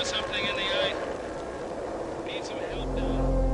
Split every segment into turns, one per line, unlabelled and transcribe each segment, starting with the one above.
got something in the eye. Need some help down.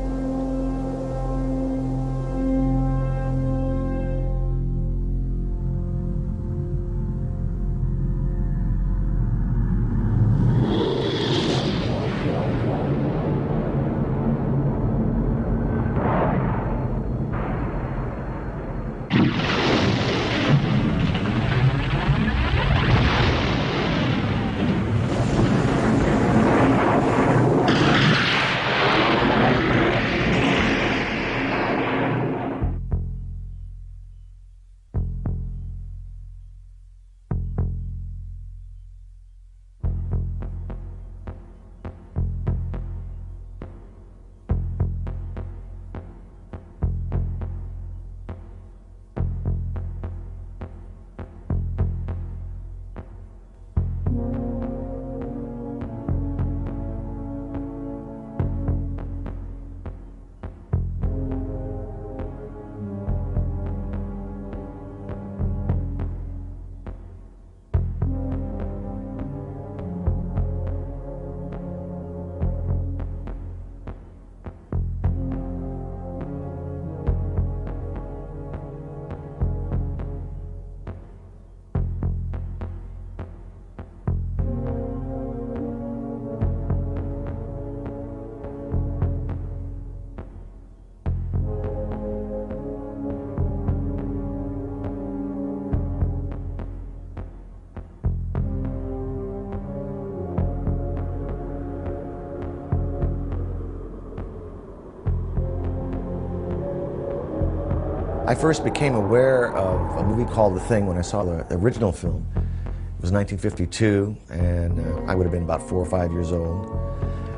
I first became aware of a movie called The Thing when I saw the original film. It was 1952, and I would have been about 4 or 5 years old.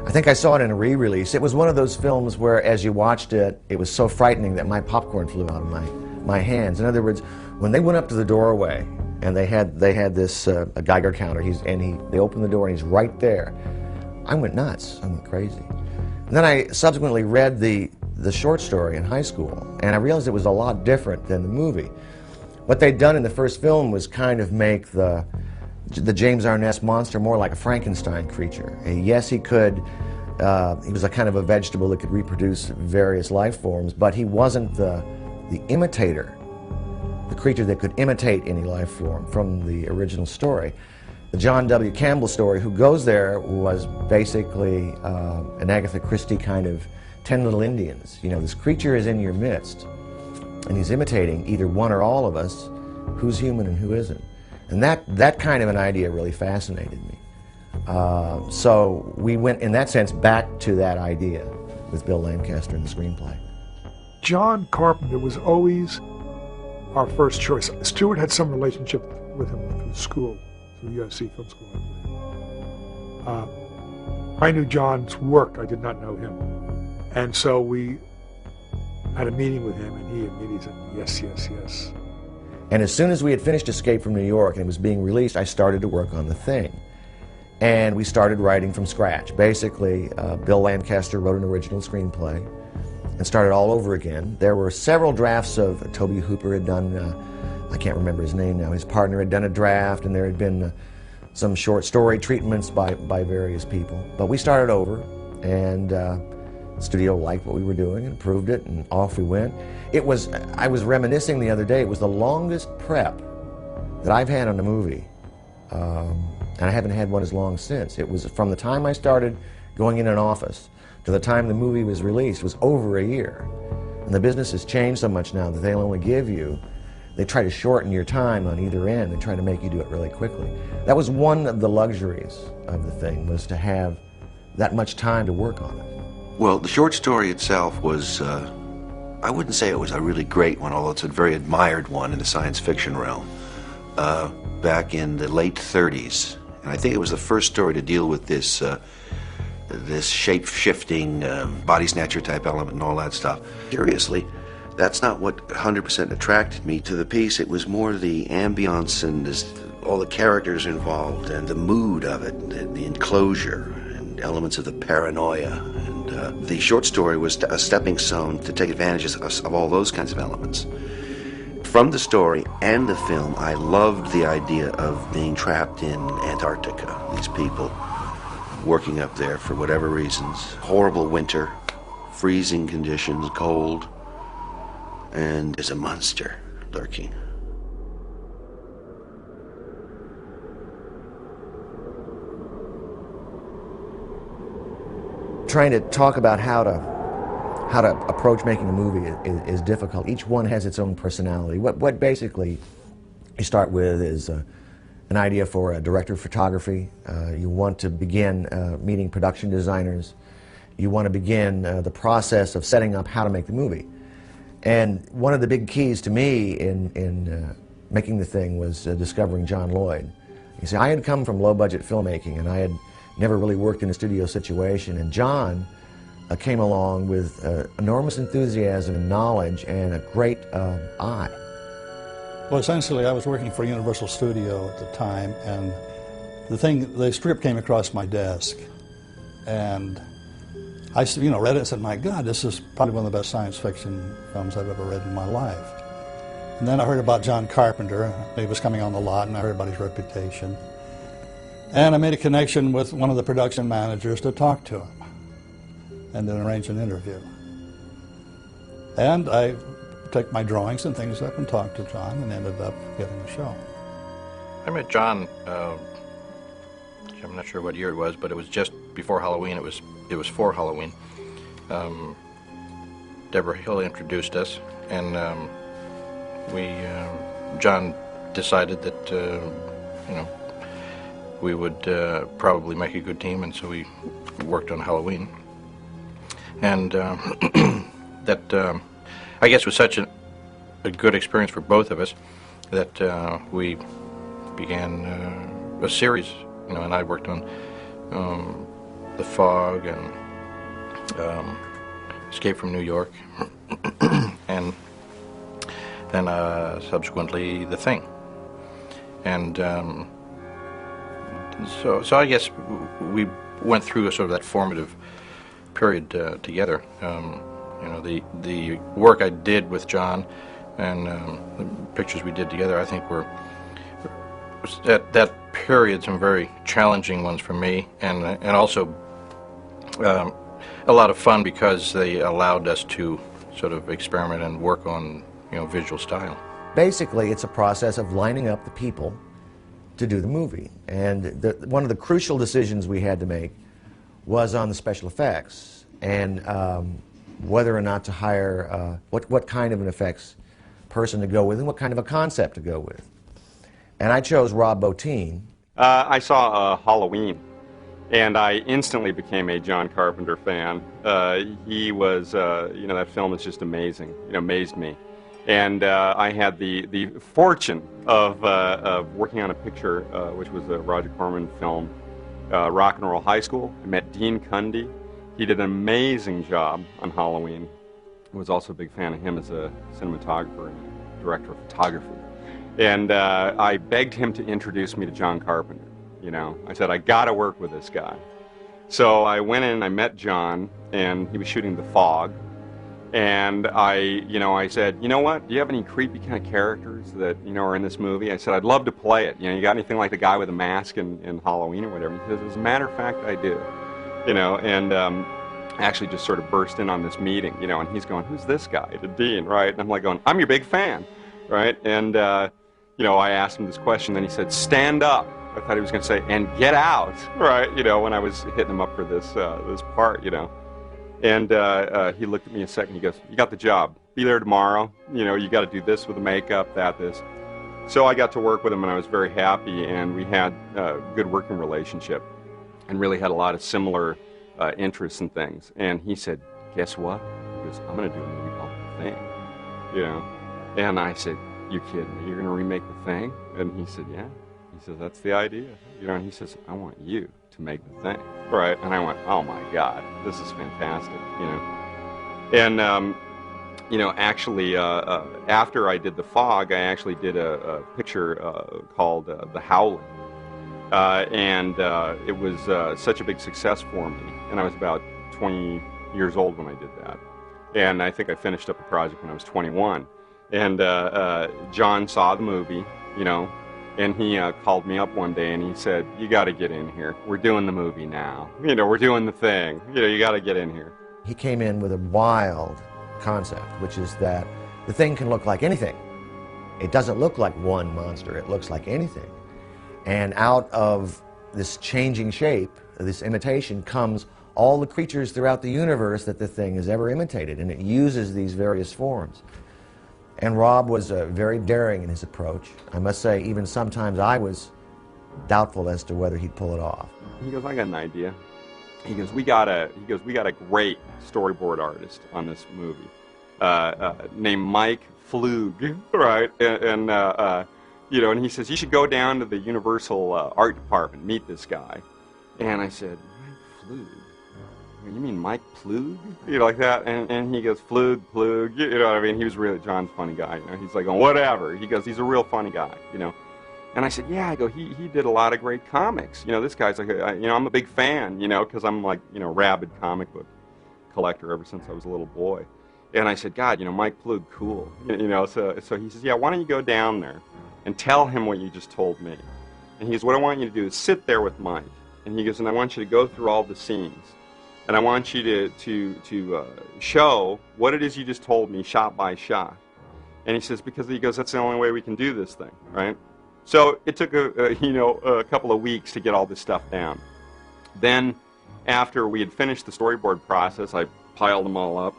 I think I saw it in a re-release. It was one of those films where, as you watched it, it was so frightening that my popcorn flew out of my hands. In other words, when they went up to the doorway and they had this a Geiger counter, they opened the door and he's right there, I went nuts. I went crazy. And then I subsequently read the short story in high school, and I realized it was a lot different than the movie. What they'd done in the first film was kind of make the James Arness monster more like a Frankenstein creature. And yes, he could, he was a kind of a vegetable that could reproduce various life forms, but he wasn't the imitator, the creature that could imitate any life form from the original story. The John W. Campbell story, Who Goes There, was basically an Agatha Christie kind of 10 Little Indians. You know, this creature is in your midst, and he's imitating either one or all of us, who's human and who isn't. And that kind of an idea really fascinated me. So we went, in that sense, back to that idea with Bill Lancaster in the screenplay.
John Carpenter was always our first choice. Stewart had some relationship with him through school, through USC Film School, I believe. I knew John's work, I did not know him. And so we had a meeting with him, and he immediately said, yes, yes, yes.
And as soon as we had finished Escape from New York and it was being released, I started to work on The Thing. And we started writing from scratch. Basically, Bill Lancaster wrote an original screenplay and started all over again. There were several drafts of, Toby Hooper had done, I can't remember his name now, his partner had done a draft, and there had been some short story treatments by various people. But we started over, and the studio liked what we were doing and approved it, and off we went. It was, I was reminiscing the other day, it was the longest prep that I've had on a movie. And I haven't had one as long since. It was from the time I started going in an office to the time the movie was released was over a year. And the business has changed so much now that they'll only give you, they try to shorten your time on either end and try to make you do it really quickly. That was one of the luxuries of The Thing, was to have that much time to work on it.
Well, the short story itself was, I wouldn't say it was a really great one, although it's a very admired one in the science fiction realm, back in the late 30s. And I think it was the first story to deal with this this shape-shifting body snatcher type element and all that stuff. Curiously, that's not what 100% attracted me to the piece. It was more the ambiance and all the characters involved and the mood of it, and the enclosure and elements of the paranoia. And the short story was a stepping stone to take advantage of all those kinds of elements. From the story and the film, I loved the idea of being trapped in Antarctica. These people working up there for whatever reasons. Horrible winter, freezing conditions, cold, and there's a monster lurking.
Trying to talk about how to approach making a movie is difficult. Each one has its own personality. What basically you start with is an idea for a director of photography. You want to begin meeting production designers. You want to begin the process of setting up how to make the movie. And one of the big keys to me in making the thing was discovering John Lloyd. You see, I had come from low-budget filmmaking, and I had never really worked in a studio situation, and John came along with enormous enthusiasm and knowledge and a great eye.
Well, essentially, I was working for Universal Studio at the time, and the script came across my desk, and I read it and said, my God, this is probably one of the best science fiction films I've ever read in my life. And then I heard about John Carpenter. He was coming on the lot, and I heard about his reputation. And I made a connection with one of the production managers to talk to him and then arrange an interview. And I took my drawings and things up and talked to John and ended up getting the show.
I met John, I'm not sure what year it was, but it was just before Halloween. It was for Halloween. Deborah Hill introduced us, and John decided that we would probably make a good team, and so we worked on Halloween. And that, I guess, was such a good experience for both of us that we began a series, and I worked on The Fog and Escape from New York, and then subsequently The Thing. And so I guess we went through a sort of that formative period together. The work I did with John and the pictures we did together, I think were at that period some very challenging ones for me, and also a lot of fun because they allowed us to sort of experiment and work on visual style.
Basically, it's a process of lining up the people to do the movie. And one of the crucial decisions we had to make was on the special effects and whether or not to hire, what kind of an effects person to go with and what kind of a concept to go with. And I chose Rob Bottin.
I saw Halloween, and I instantly became a John Carpenter fan. He was, that film is just amazing, amazed me. And I had the fortune of working on a picture, which was a Roger Corman film, Rock and Roll High School. I met Dean Cundy. He did an amazing job on Halloween. I was also a big fan of him as a cinematographer and director of photography. And I begged him to introduce me to John Carpenter. I said, I gotta work with this guy. So I went in, I met John, and he was shooting The Fog. And I said, you know what, do you have any creepy kind of characters that, are in this movie? I said, I'd love to play it. You got anything like the guy with a mask in Halloween or whatever? He says, as a matter of fact, I do. And actually just sort of burst in on this meeting, and he's going, who's this guy? To Dean, right? And I'm like going, I'm your big fan, right? And, I asked him this question, then he said, stand up. I thought he was going to say, and get out, right? When I was hitting him up for this part, And he looked at me a second, he goes, you got the job. Be there tomorrow. You got to do this with the makeup, this. So I got to work with him, and I was very happy, and we had a good working relationship and really had a lot of similar interests and things. And he said, guess what? He goes, I'm going to do a movie called The Thing. And I said, you kidding me? You're going to remake The Thing? And he said, yeah. He says, that's the idea. And he says, I want you to make The Thing. Right? And I went, oh my God, this is fantastic, And, actually, after I did The Fog, I actually did a picture called The Howling. And it was such a big success for me. And I was about 20 years old when I did that. And I think I finished up the project when I was 21. And John saw the movie, And he called me up one day and he said, "You got to get in here. We're doing the movie now. You know, we're doing the thing. You know, you got to get in here."
He came in with a wild concept, which is that the thing can look like anything. It doesn't look like one monster, it looks like anything. And out of this changing shape, this imitation, comes all the creatures throughout the universe that the thing has ever imitated, and it uses these various forms. And Rob was very daring in his approach. I must say, even sometimes I was doubtful as to whether he'd pull it off.
He goes, "I got an idea." He goes, we got a great storyboard artist on this movie named Mike Flug, right? And you know, and he says, "You should go down to the Universal art department, meet this guy." And I said, "Mike Flug? You mean Mike Plug?" You know, like that. And he goes, "Flug, Plug." You know what I mean? He was really, John's a funny guy. You know, he's like, "Oh, whatever." He goes, "He's a real funny guy." You know. And I said, "Yeah," I go, he did a lot of great comics. You know, this guy's like, you know, I'm a big fan, you know, because I'm like, you know, rabid comic book collector ever since I was a little boy. And I said, "God, you know, Mike Plug, cool." You know, so he says, "Yeah, why don't you go down there and tell him what you just told me?" And he goes, "What I want you to do is sit there with Mike." And he goes, "And I want you to go through all the scenes. And I want you to show what it is you just told me, shot by shot." And he says, because he goes, "That's the only way we can do this thing, right?" So it took a couple of weeks to get all this stuff down. Then, after we had finished the storyboard process, I piled them all up.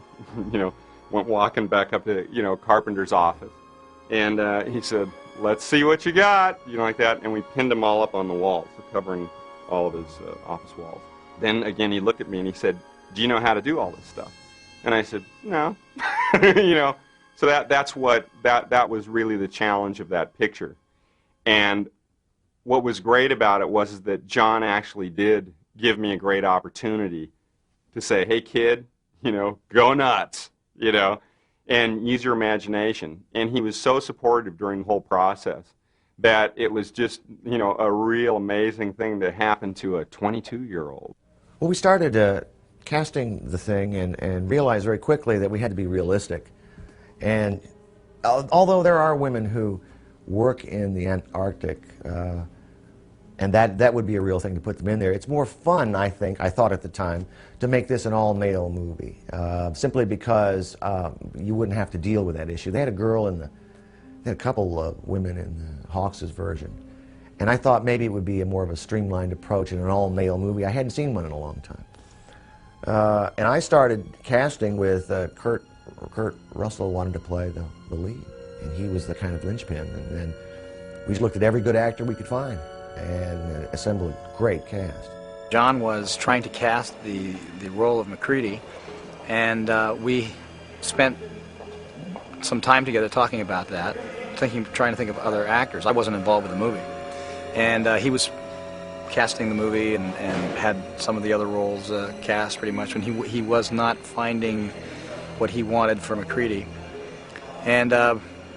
You know, went walking back up to Carpenter's office, and he said, "Let's see what you got," you know, like that. And we pinned them all up on the walls, covering all of his office walls. Then again, he looked at me and he said, "Do you know how to do all this stuff?" And I said, "No." You know, so that was really the challenge of that picture. And what was great about it was that John actually did give me a great opportunity to say, "Hey kid, you know, go nuts, you know, and use your imagination." And he was so supportive during the whole process that it was just, you know, a real amazing thing to happen to a 22-year-old.
Well, we started casting the thing and realized very quickly that we had to be realistic. And although there are women who work in the Antarctic, and that would be a real thing to put them in there, it's more fun, I thought at the time, to make this an all-male movie, simply because you wouldn't have to deal with that issue. They had a couple of women in Hawks's version, and I thought maybe it would be more of a streamlined approach in an all-male movie. I hadn't seen one in a long time. And I started casting with Kurt Russell wanted to play the lead, and he was the kind of linchpin. And then we looked at every good actor we could find and assembled a great cast.
John was trying to cast the role of MacReady, and we spent some time together talking about that, trying to think of other actors. I wasn't involved with the movie, and he was casting the movie and had some of the other roles cast pretty much, when he was not finding what he wanted for MacReady. And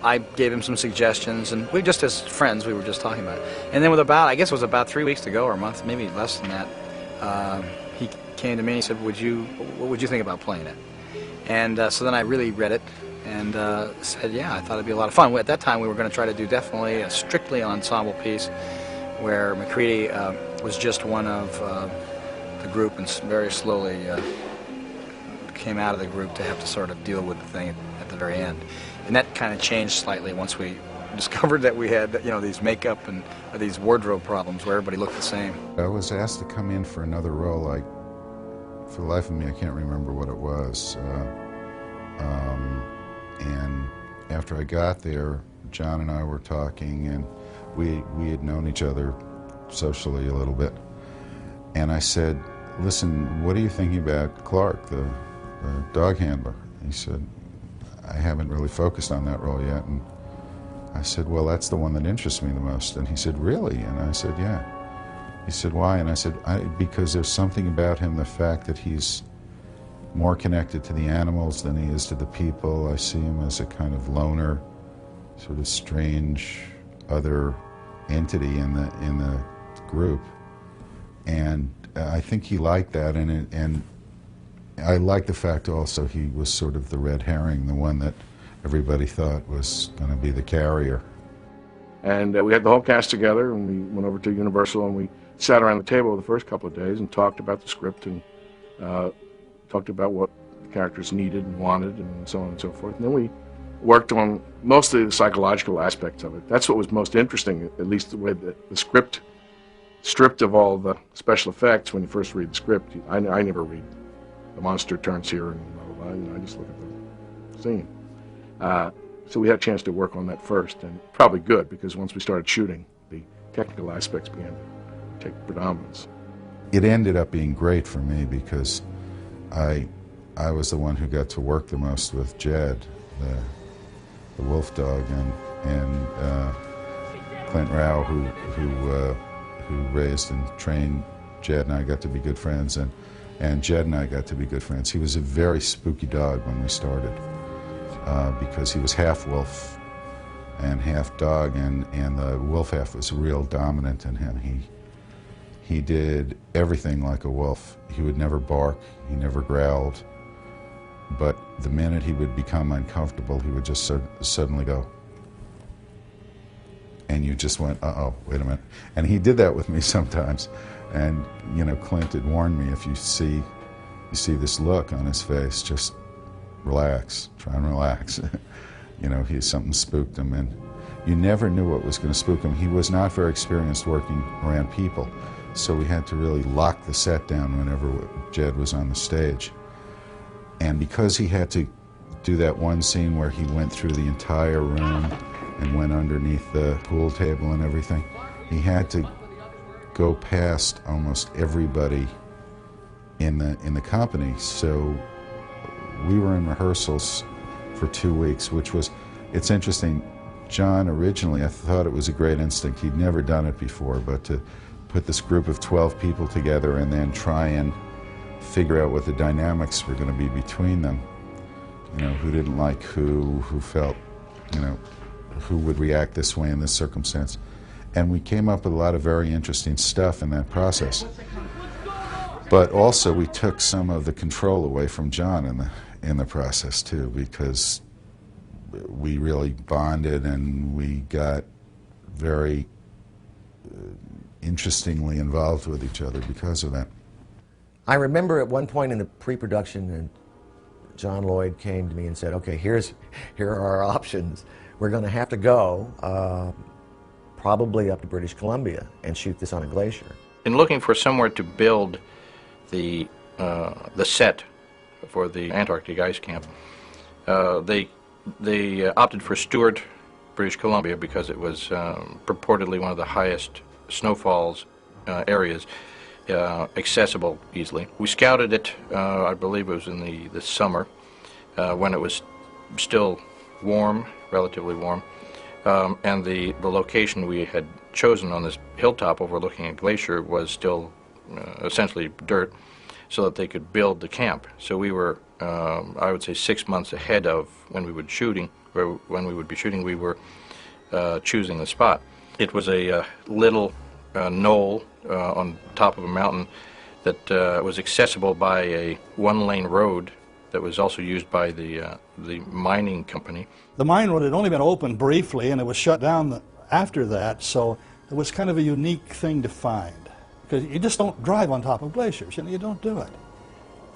I gave him some suggestions, and we just, as friends, we were just talking about it. And then I guess it was about 3 weeks to go, or a month, maybe less than that, he came to me and he said, what would you think about playing it? And so then I really read it and said, yeah, I thought it'd be a lot of fun. At that time, we were going to try to do definitely a strictly ensemble piece where MacReady was just one of the group, and very slowly came out of the group to have to sort of deal with the thing at the very end. And that kind of changed slightly once we discovered that we had, these makeup and these wardrobe problems where everybody looked the same.
I was asked to come in for another role. For the life of me, I can't remember what it was. And after I got there, John and I were talking, and we had known each other socially a little bit. And I said, "Listen, what are you thinking about Clark, the dog handler?" He said, "I haven't really focused on that role yet." And I said, "Well, that's the one that interests me the most." And he said, "Really?" And I said, "Yeah." He said, "Why?" And I said, because there's something about him, the fact that he's more connected to the animals than he is to the people. I see him as a kind of loner, sort of strange other entity in the group. And I think he liked that, and I like the fact also he was sort of the red herring, the one that everybody thought was going to be the carrier.
And we had the whole cast together, and we went over to Universal, and we sat around the table the first couple of days and talked about the script and talked about what the characters needed and wanted and so on and so forth. And then we worked on mostly the psychological aspects of it. That's what was most interesting, at least the way the script, stripped of all the special effects when you first read the script. I never read the monster turns here and blah, blah, blah. You know, I just look at the scene. So we had a chance to work on that first, and probably good, because once we started shooting, the technical aspects began to take predominance.
It ended up being great for me because I was the one who got to work the most with Jed, the wolf dog, and Clint Rao, who raised and trained Jed, and I got to be good friends, and Jed and I got to be good friends. He was a very spooky dog when we started. Because he was half wolf and half dog, and the wolf half was real dominant in him. He did everything like a wolf. He would never bark, he never growled, but the minute he would become uncomfortable, he would just suddenly go. And you just went, uh-oh, wait a minute. And he did that with me sometimes. And, you know, Clint had warned me, if you see this look on his face, just relax, try and relax. You know, something spooked him, and you never knew what was going to spook him. He was not very experienced working around people, so we had to really lock the set down whenever Jed was on the stage. And because he had to do that one scene where he went through the entire room and went underneath the pool table and everything, he had to go past almost everybody in the company. So we were in rehearsals for 2 weeks, which was, it's interesting, John originally, I thought it was a great instinct. He'd never done it before, but to put this group of 12 people together and then try and figure out what the dynamics were going to be between them, you know, who didn't like who felt, you know, who would react this way in this circumstance. And we came up with a lot of very interesting stuff in that process. But also we took some of the control away from John in the process too, because we really bonded and we got very interestingly involved with each other because of that.
I remember at one point in the pre-production, and John Lloyd came to me and said, okay, here are our options. We're going to have to go probably up to British Columbia and shoot this on a glacier.
In looking for somewhere to build the set for the Antarctic ice camp, they opted for Stewart, British Columbia, because it was purportedly one of the highest snowfalls areas, accessible easily. We scouted it, I believe it was in the summer, when it was still warm, relatively warm, and the location we had chosen on this hilltop overlooking a glacier was still essentially dirt, so that they could build the camp. So we were, I would say, 6 months ahead of when we would be shooting, we were choosing the spot. It was a little knoll on top of a mountain that was accessible by a one-lane road that was also used by the mining company.
The mine road had only been opened briefly, and it was shut down after that, so it was kind of a unique thing to find. Because you just don't drive on top of glaciers, you don't do it.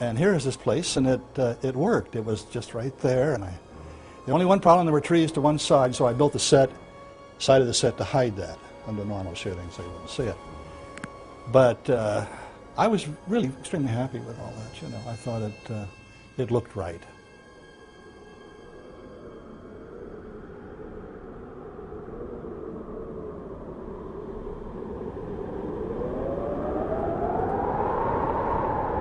And here is this place, and it worked. It was just right there, and the only one problem, there were trees to one side, so I built the side of the set to hide that under normal shooting, so you wouldn't see it. But I was really extremely happy with all that, I thought it looked right.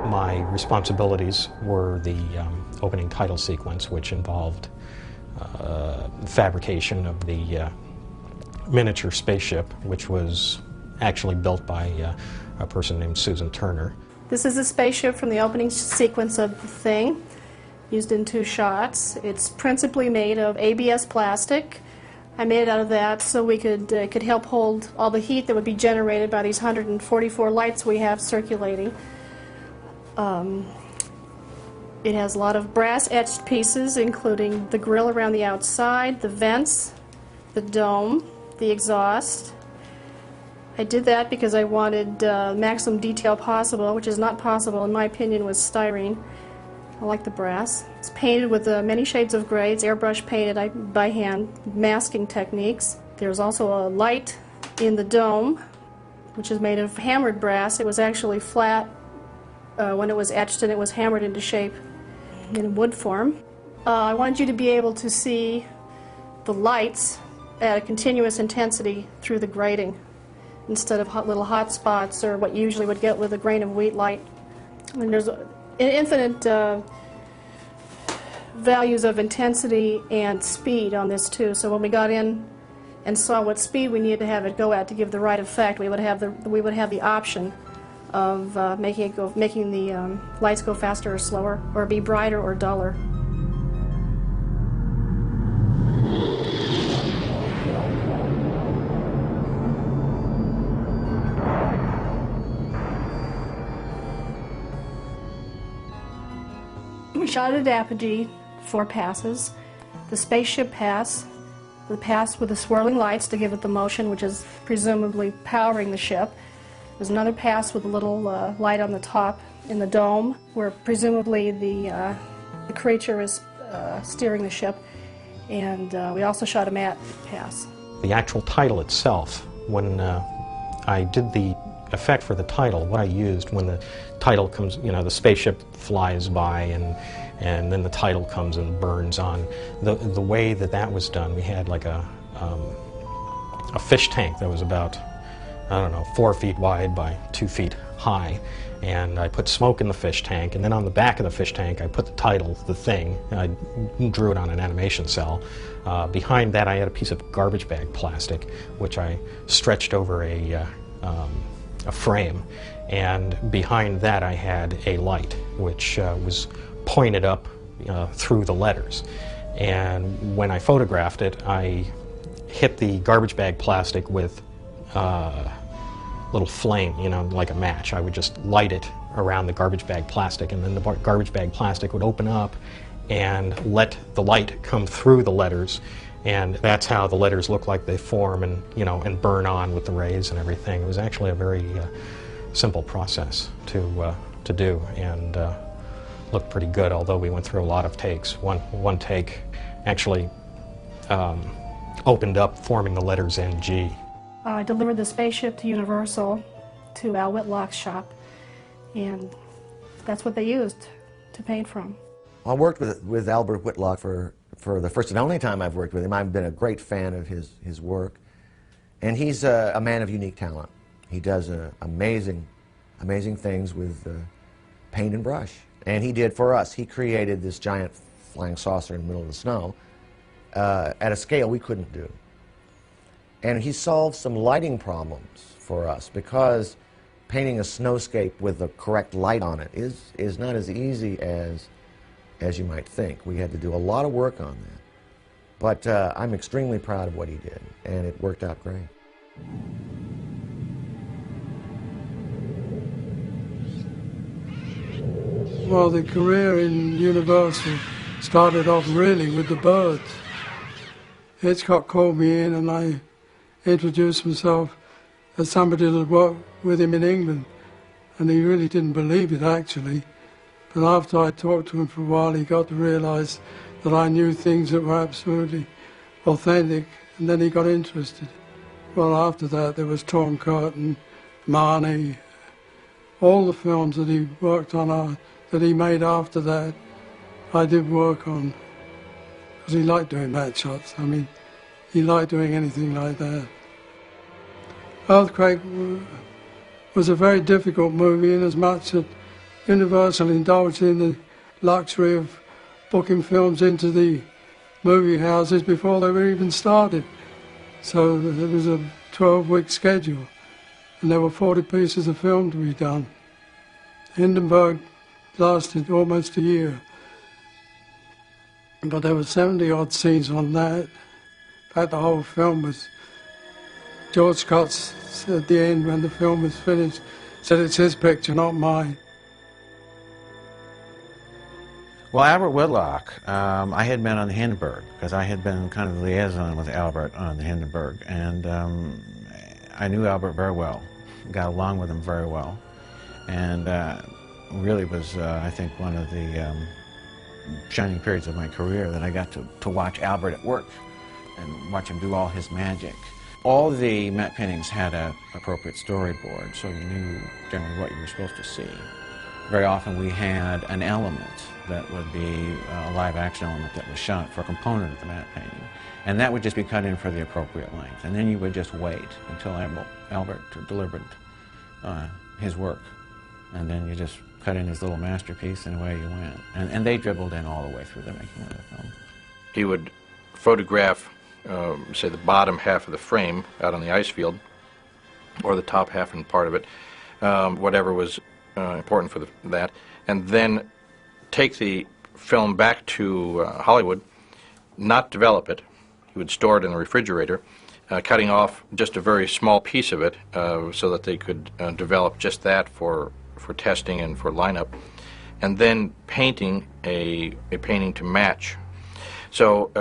My responsibilities were the opening title sequence, which involved fabrication of the miniature spaceship, which was actually built by a person named Susan Turner.
This is a spaceship from the opening sequence of The Thing, used in 2 shots. It's principally made of ABS plastic. I made it out of that so we could help hold all the heat that would be generated by these 144 lights we have circulating. It has a lot of brass etched pieces, including the grill around the outside, the vents, the dome, the exhaust. I did that because I wanted maximum detail possible, which is not possible, in my opinion, with styrene. I like the brass. It's painted with many shades of gray. It's airbrush painted by hand, masking techniques. There's also a light in the dome, which is made of hammered brass. It was actually flat when it was etched, and it was hammered into shape in wood form. I wanted you to be able to see the lights at a continuous intensity through the grating, instead of little hot spots or what you usually would get with a grain of wheat light. And there's infinite values of intensity and speed on this too. So when we got in and saw what speed we needed to have it go at to give the right effect, we would have the option of making the lights go faster or slower, or be brighter or duller. We shot at Apogee, 4 passes. The spaceship pass, the pass with the swirling lights to give it the motion, which is presumably powering the ship. There's another pass with a little light on the top in the dome, where presumably the creature is steering the ship. And we also shot a matte pass.
The actual title itself, when I did the effect for the title, what I used when the title comes, you know, the spaceship flies by and then the title comes and burns on, the way that was done, we had like a fish tank that was about, I don't know, 4 feet wide by 2 feet high, and I put smoke in the fish tank, and then on the back of the fish tank I put the title, The Thing. I drew it on an animation cell. Behind that I had a piece of garbage bag plastic which I stretched over a frame, and behind that I had a light which was pointed up through the letters. And when I photographed it, I hit the garbage bag plastic with little flame, you know, like a match. I would just light it around the garbage bag plastic, and then the garbage bag plastic would open up and let the light come through the letters, and that's how the letters look like they form and, you know, and burn on with the rays and everything. It was actually a very simple process to do, and looked pretty good, although we went through a lot of takes. One take actually opened up forming the letters NG.
I delivered the spaceship to Universal, to Al Whitlock's shop, and that's what they used to paint from.
I worked with Albert Whitlock for the first and only time I've worked with him. I've been a great fan of his work, and he's a man of unique talent. He does amazing things with paint and brush, and he did for us. He created this giant flying saucer in the middle of the snow at a scale we couldn't do. And he solved some lighting problems for us, because painting a snowscape with the correct light on it is not as easy as you might think. We had to do a lot of work on that. But I'm extremely proud of what he did, and it worked out great.
Well, the career in Universal started off really with the birds. Hitchcock called me in and I introduced myself as somebody that had worked with him in England, and he really didn't believe it actually. But after I talked to him for a while, he got to realise that I knew things that were absolutely authentic, and then he got interested. Well, after that there was Torn Curtain, Marnie, all the films that he worked on, that he made after that, I did work on, because he liked doing bat shots. I mean, he liked doing anything like that. Earthquake was a very difficult movie, in as much that Universal indulged in the luxury of booking films into the movie houses before they were even started. So there was a 12-week schedule, and there were 40 pieces of film to be done. Hindenburg lasted almost a year, but there were 70-odd scenes on that. In fact, the whole film was... George Scott, at the end, when the film was finished, said it's his picture, not mine.
Well, Albert Whitlock, I had met on the Hindenburg, because I had been kind of the liaison with Albert on the Hindenburg, and I knew Albert very well, got along with him very well, and really was, I think, one of the shining periods of my career that I got to watch Albert at work and watch him do all his magic. All the matte paintings had an appropriate storyboard, so you knew generally what you were supposed to see. Very often we had an element that would be a live action element that was shot for a component of the matte painting. And that would just be cut in for the appropriate length. And then you would just wait until Albert delivered his work. And then you just cut in his little masterpiece and away you went. And they dribbled in all the way through the making of the film.
He would photograph, say, the bottom half of the frame out on the ice field, or the top half and part of it, whatever was important for that, and then take the film back to Hollywood, not develop it. He would store it in the refrigerator, cutting off just a very small piece of it so that they could develop just that for testing and for lineup, and then painting a painting to match. So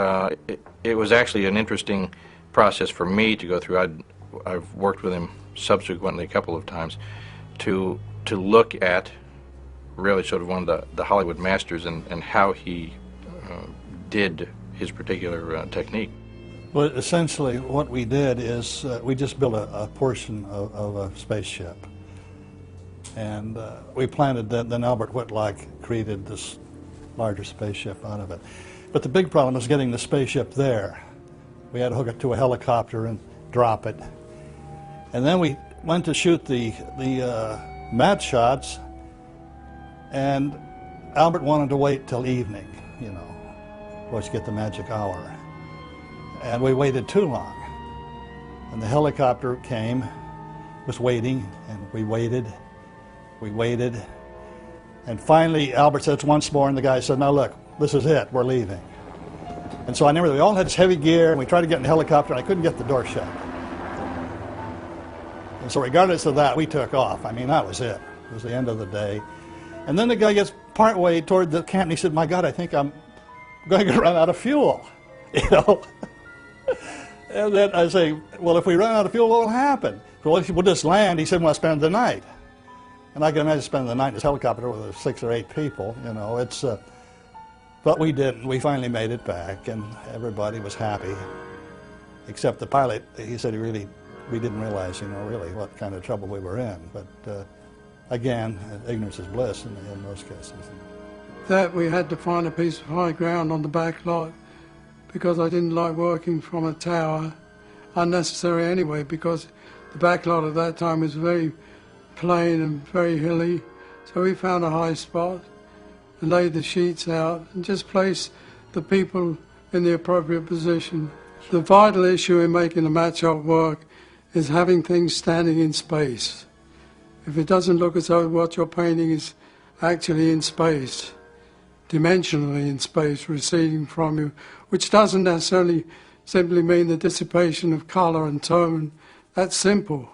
it was actually an interesting process for me to go through. I've worked with him subsequently a couple of times to look at really sort of one of the Hollywood masters and how he did his particular technique.
Well, essentially what we did is we just built a portion of a spaceship. And we planted that, then Albert Whitlock created this larger spaceship out of it. But the big problem was getting the spaceship there. We had to hook it to a helicopter and drop it. And then we went to shoot the matte shots, and Albert wanted to wait till evening, you know, for us to get the magic hour. And we waited too long. And the helicopter came, was waiting, and we waited, and finally Albert said once more, and the guy said, "Now look, this is it, we're leaving." And so I remember we all had this heavy gear, and we tried to get in the helicopter, and I couldn't get the door shut. And so regardless of that, we took off. I mean, that was it. It was the end of the day. And then the guy gets partway toward the camp, and he said, "My God, I think I'm going to run out of fuel," you know. And then I say, "Well, if we run out of fuel, what will happen?" "Well, we'll just land." He said, "We'll spend the night." And I can imagine spending the night in this helicopter with 6 or 8 people, you know. It's, but we didn't. We finally made it back, and everybody was happy, except the pilot. He said we didn't realize, you know, really what kind of trouble we were in. But again, ignorance is bliss in most cases.
That we had to find a piece of high ground on the back lot, because I didn't like working from a tower, unnecessary anyway, because the back lot at that time was very plain and very hilly. So we found a high spot and laid the sheets out and just placed the people in the appropriate position. The vital issue in making a matte shop work is having things standing in space. If it doesn't look as though what you're painting is actually in space, dimensionally in space, receding from you, which doesn't necessarily simply mean the dissipation of color and tone. That's simple.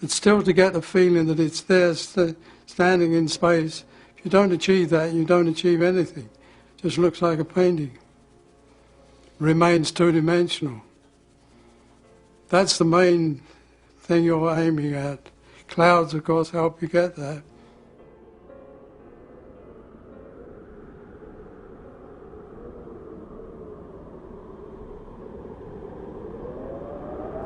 But still, to get the feeling that it's there standing in space, if you don't achieve that, you don't achieve anything. It just looks like a painting. Remains two-dimensional. That's the main thing you're aiming at. Clouds, of course, help you get that.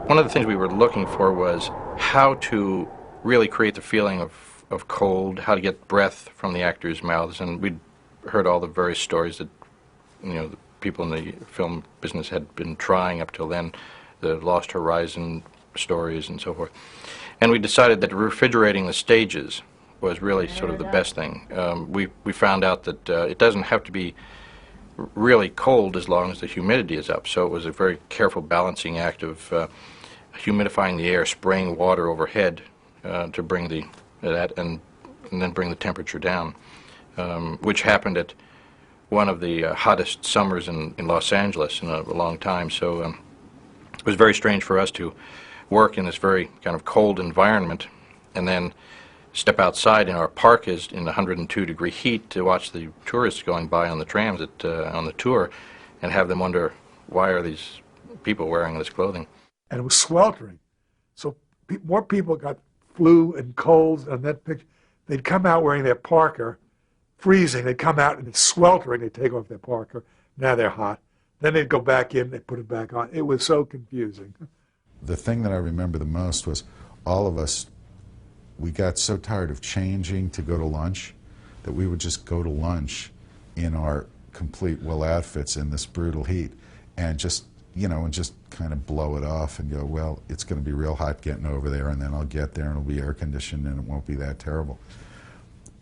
One of the things we were looking for was how to really create the feeling of cold, how to get breath from the actors' mouths, and we'd heard all the various stories that, you know, the people in the film business had been trying up till then, the Lost Horizon stories and so forth. And we decided that refrigerating the stages was really sort of the best thing. We found out that it doesn't have to be really cold as long as the humidity is up, so it was a very careful balancing act of humidifying the air, spraying water overhead to bring that and then bring the temperature down, which happened at one of the hottest summers in Los Angeles in a long time. So it was very strange for us to work in this very kind of cold environment and then step outside in our parkas in 102-degree heat to watch the tourists going by on the trams on the tour and have them wonder, why are these people wearing this clothing?
And it was sweltering. So more people got flu and colds on that picture. They'd come out wearing their parka, freezing. They'd come out and it's sweltering. They'd take off their parka. Now they're hot. Then they'd go back in. They'd put it back on. It was so confusing.
The thing that I remember the most was all of us, we got so tired of changing to go to lunch that we would just go to lunch in our complete wool outfits in this brutal heat and just, you know, and just kind of blow it off and go, well, it's going to be real hot getting over there, and then I'll get there and it'll be air conditioned and it won't be that terrible.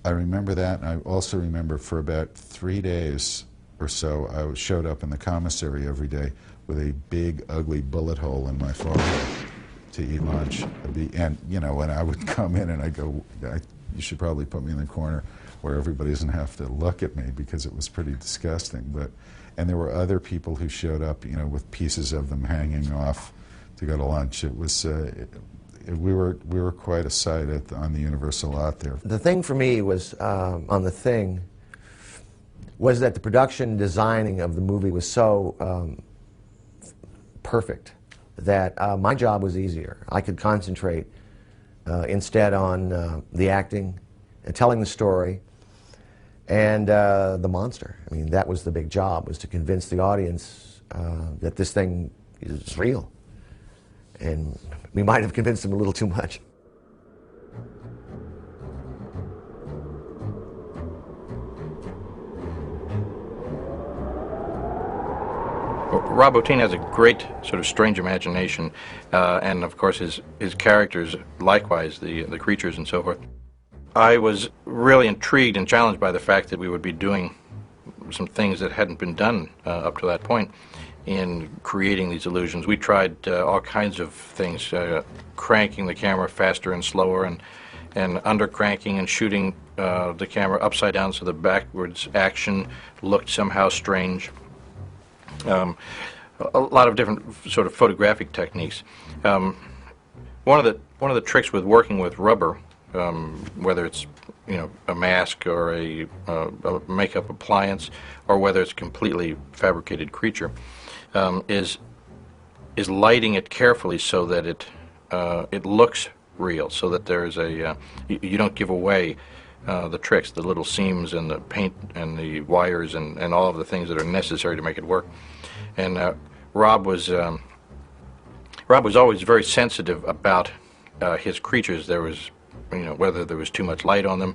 I remember that, and I also remember for about 3 days or so, I showed up in the commissary every day with a big, ugly bullet hole in my forehead to eat lunch. And, you know, when I would come in and I'd go, you should probably put me in the corner where everybody doesn't have to look at me, because it was pretty disgusting. And there were other people who showed up, you know, with pieces of them hanging off to go to lunch. It was, we were quite a sight on the Universal lot there.
The thing for me was, on The Thing, was that the production designing of the movie was so perfect that my job was easier. I could concentrate instead on the acting and telling the story and the monster. I mean, that was the big job, was to convince the audience that this thing is real. And we might have convinced them a little too much.
Rob Bottin has a great sort of strange imagination, and of course his characters likewise, the creatures and so forth. I was really intrigued and challenged by the fact that we would be doing some things that hadn't been done up to that point in creating these illusions. We tried all kinds of things, cranking the camera faster and slower, and under-cranking and shooting the camera upside down so the backwards action looked somehow strange. A lot of different sort of photographic techniques. One of the tricks with working with rubber, whether it's, you know, a mask or a makeup appliance, or whether it's a completely fabricated creature, is lighting it carefully so that it looks real, so that there's you don't give away the tricks, the little seams and the paint and the wires and all of the things that are necessary to make it work. And Rob was always very sensitive about his creatures. There was, you know, whether there was too much light on them.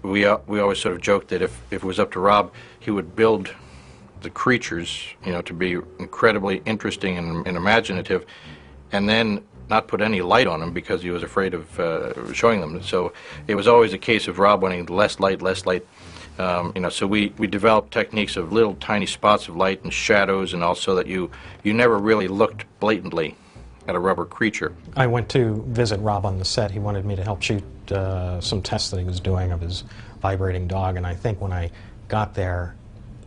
We always sort of joked that if it was up to Rob, he would build the creatures, you know, to be incredibly interesting and imaginative, and then not put any light on them because he was afraid of showing them. So it was always a case of Rob wanting less light, less light. You know, so we developed techniques of little tiny spots of light and shadows, and also that you never really looked blatantly at a rubber creature.
I went to visit Rob on the set. He wanted me to help shoot some tests that he was doing of his vibrating dog, and I think when I got there,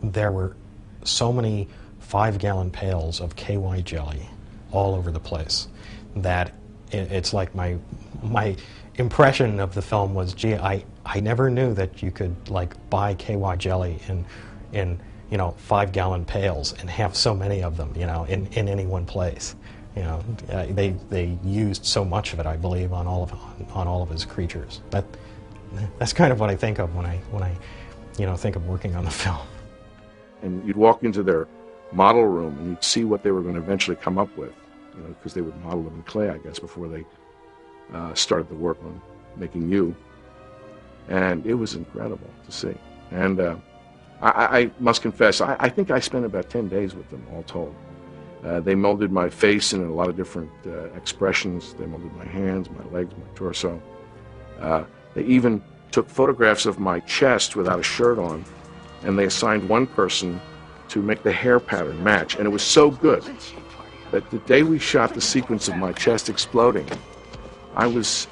there were so many 5-gallon pails of KY jelly all over the place that it's like my impression of the film was, gee, I never knew that you could like buy KY jelly in you know 5-gallon pails and have so many of them, you know, in any one place. You know, they used so much of it, I believe, on all of his creatures. That's kind of what I think of when I you know, think of working on the film.
And you'd walk into their model room and you'd see what they were going to eventually come up with, you know, because they would model them in clay, I guess, before they started the work on making you. And it was incredible to see. And I must confess, I think I spent about 10 days with them, all told. They molded my face in a lot of different expressions. They molded my hands, my legs, my torso. They even took photographs of my chest without a shirt on, and they assigned one person to make the hair pattern match. And it was so good that the day we shot the sequence of my chest exploding, I was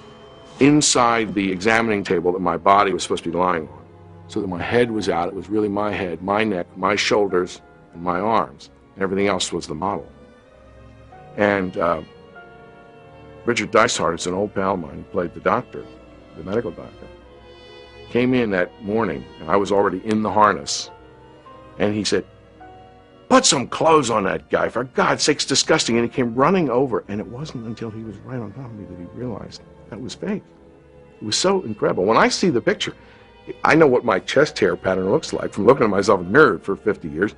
inside the examining table that my body was supposed to be lying on, so that my head was out. It was really my head, my neck, my shoulders, and my arms. And everything else was the model. And Richard Dicehart is an old pal of mine who played the doctor, the medical doctor. Came in that morning, and I was already in the harness, and he said, "Put some clothes on that guy, for God's sake, it's disgusting." And he came running over, and it wasn't until he was right on top of me that he realized that was fake. It was so incredible. When I see the picture, I know what my chest hair pattern looks like from looking at myself in the mirror for 50 years.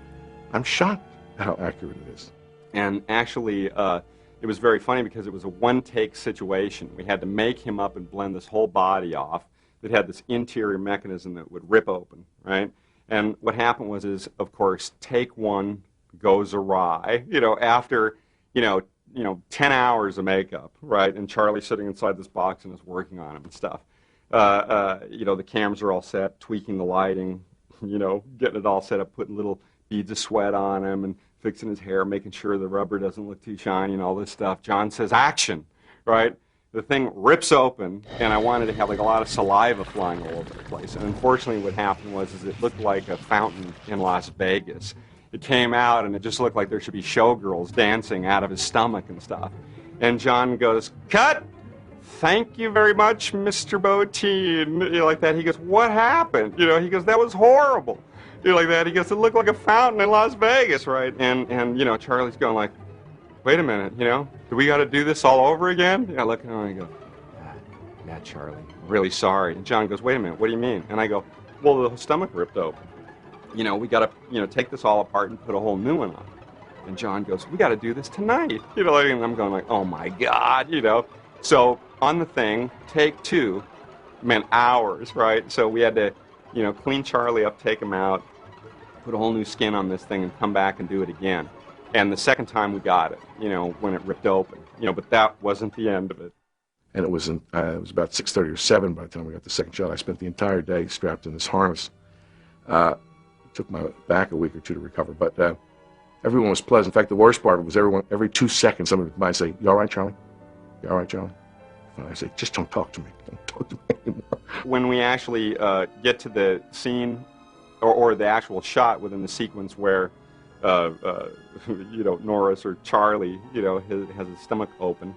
I'm shocked at how accurate it is.
And actually, it was very funny because it was a one-take situation. We had to make him up and blend this whole body off that had this interior mechanism that would rip open, right? And what happened was, of course, take one goes awry, after, 10 hours of makeup, right? And Charlie's sitting inside this box and is working on him and stuff. The cameras are all set, tweaking the lighting, getting it all set up, putting little beads of sweat on him and fixing his hair, making sure the rubber doesn't look too shiny and all this stuff. John says, "Action," right? The thing rips open, and I wanted to have like a lot of saliva flying all over the place. And unfortunately what happened was it looked like a fountain in Las Vegas. It came out, and it just looked like there should be showgirls dancing out of his stomach and stuff. And John goes, "Cut! Thank you very much, Mr. Bottin." Like that. He goes, "What happened?" He goes, "That was horrible." Like that. He goes, "It looked like a fountain in Las Vegas," right? And Charlie's going like, "Wait a minute, do we got to do this all over again?" I look at him and I go, "Yeah, Charlie, I'm really sorry." And John goes, "Wait a minute, what do you mean?" And I go, "Well, the stomach ripped open. We got to, take this all apart and put a whole new one on." And John goes, "We got to do this tonight." And I'm going like, "Oh my God," So on the thing, take two meant hours, right? So we had to, clean Charlie up, take him out, put a whole new skin on this thing, and come back and do it again. And the second time we got it, when it ripped open, but that wasn't the end of it.
And it was about 6:30 or 7 by the time we got the second shot. I spent the entire day strapped in this harness. It took my back a week or two to recover, but everyone was pleasant. In fact, the worst part was every 2 seconds somebody might say, "You all right, Charlie? You all right, Charlie?" And I say, "Just don't talk to me. Don't talk to me anymore." When we actually get to the scene or the actual shot within the sequence where Norris or Charlie, has his stomach open,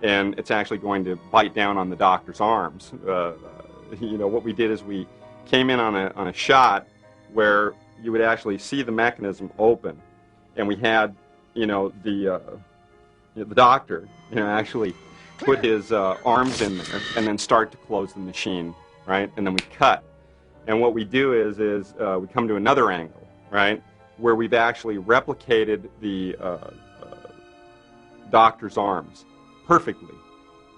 and it's actually going to bite down on the doctor's arms. What we did is we came in on a shot where you would actually see the mechanism open, and we had, the doctor, actually put his arms in there and then start to close the machine, right? And then we cut. And what we do is we come to another angle, right, where we've actually replicated the doctor's arms perfectly,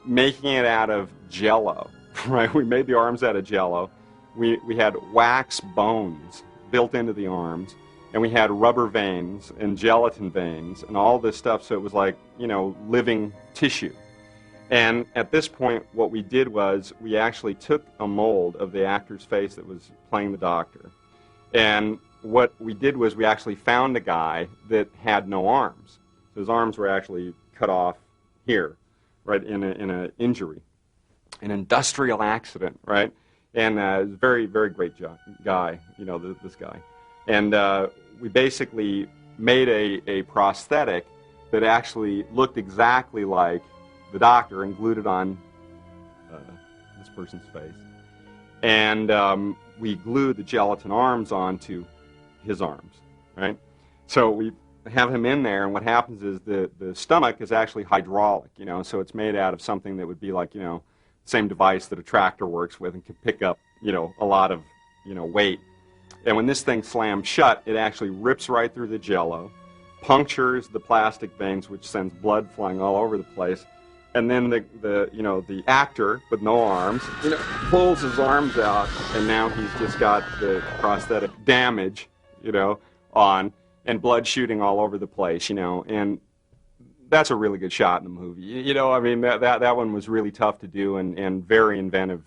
making it out of Jell-O, right? We made the arms out of Jell-O. We had wax bones built into the arms, and we had rubber veins and gelatin veins and all this stuff, so it was like, living tissue. And at this point, what we did was we actually took a mold of the actor's face that was playing the doctor, and what we did was we actually found a guy that had no arms. So his arms were actually cut off here, right, in an injury, an industrial accident, right? And very, very great guy, this guy. And we basically made a prosthetic that actually looked exactly like the doctor and glued it on this person's face. And we glued the gelatin arms onto his arms, right? So we have him in there, and what happens is the stomach is actually hydraulic, so it's made out of something that would be like, same device that a tractor works with and can pick up, a lot of, weight. And when this thing slams shut, it actually rips right through the Jell-O, punctures the plastic veins, which sends blood flying all over the place. And then the actor with no arms, pulls his arms out, and now he's just got the prosthetic damage, on, and blood shooting all over the place, and that's a really good shot in the movie. That one was really tough to do and very inventive,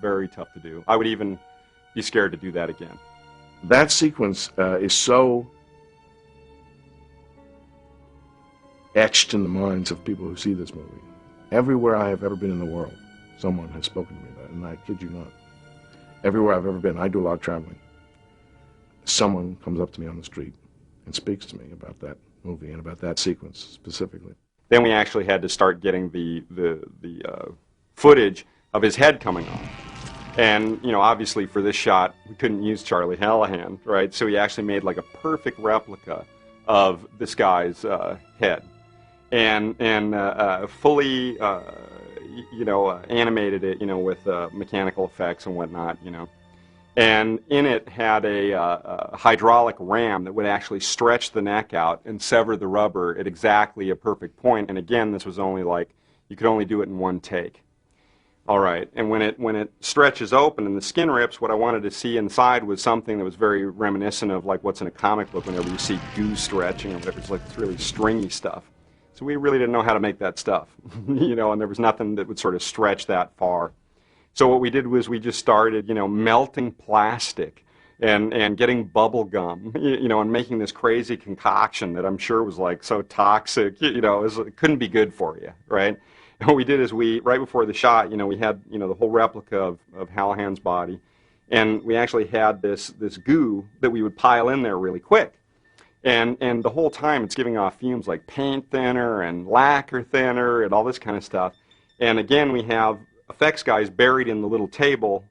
very tough to do. I would even be scared to do that again. That sequence is so etched in the minds of people who see this movie. Everywhere I have ever been in the world, someone has spoken to me about it, and I kid you not. Everywhere I've ever been, I do a lot of traveling. Someone comes up to me on the street and speaks to me about that movie and about that sequence specifically.
then we actually had to start getting the footage of his head coming off. And, you know, obviously for this shot, we couldn't use Charlie Hallahan, right? So he actually made like a perfect replica of this guy's head. And fully, you know, animated it, you know, with mechanical effects and whatnot, you know. And in it had a hydraulic ram that would actually stretch the neck out and sever the rubber at exactly a perfect point. And again, this was only like, you could only do it in one take. All right, and when it stretches open and the skin rips, what I wanted to see inside was something that was very reminiscent of like what's in a comic book whenever you see goo stretching or whatever. It's like this really stringy stuff. So we really didn't know how to make that stuff, you know, and there was nothing that would sort of stretch that far. So what we did was we just started, you know, melting plastic and getting bubble gum, you know, and making this crazy concoction that I'm sure was like so toxic, you know, it couldn't be good for you, right? And what we did is right before the shot, you know, we had, you know, the whole replica of Hallahan's body, and we actually had this goo that we would pile in there really quick. And the whole time it's giving off fumes like paint thinner and lacquer thinner and all this kind of stuff. And again, we have effects guys buried in the little table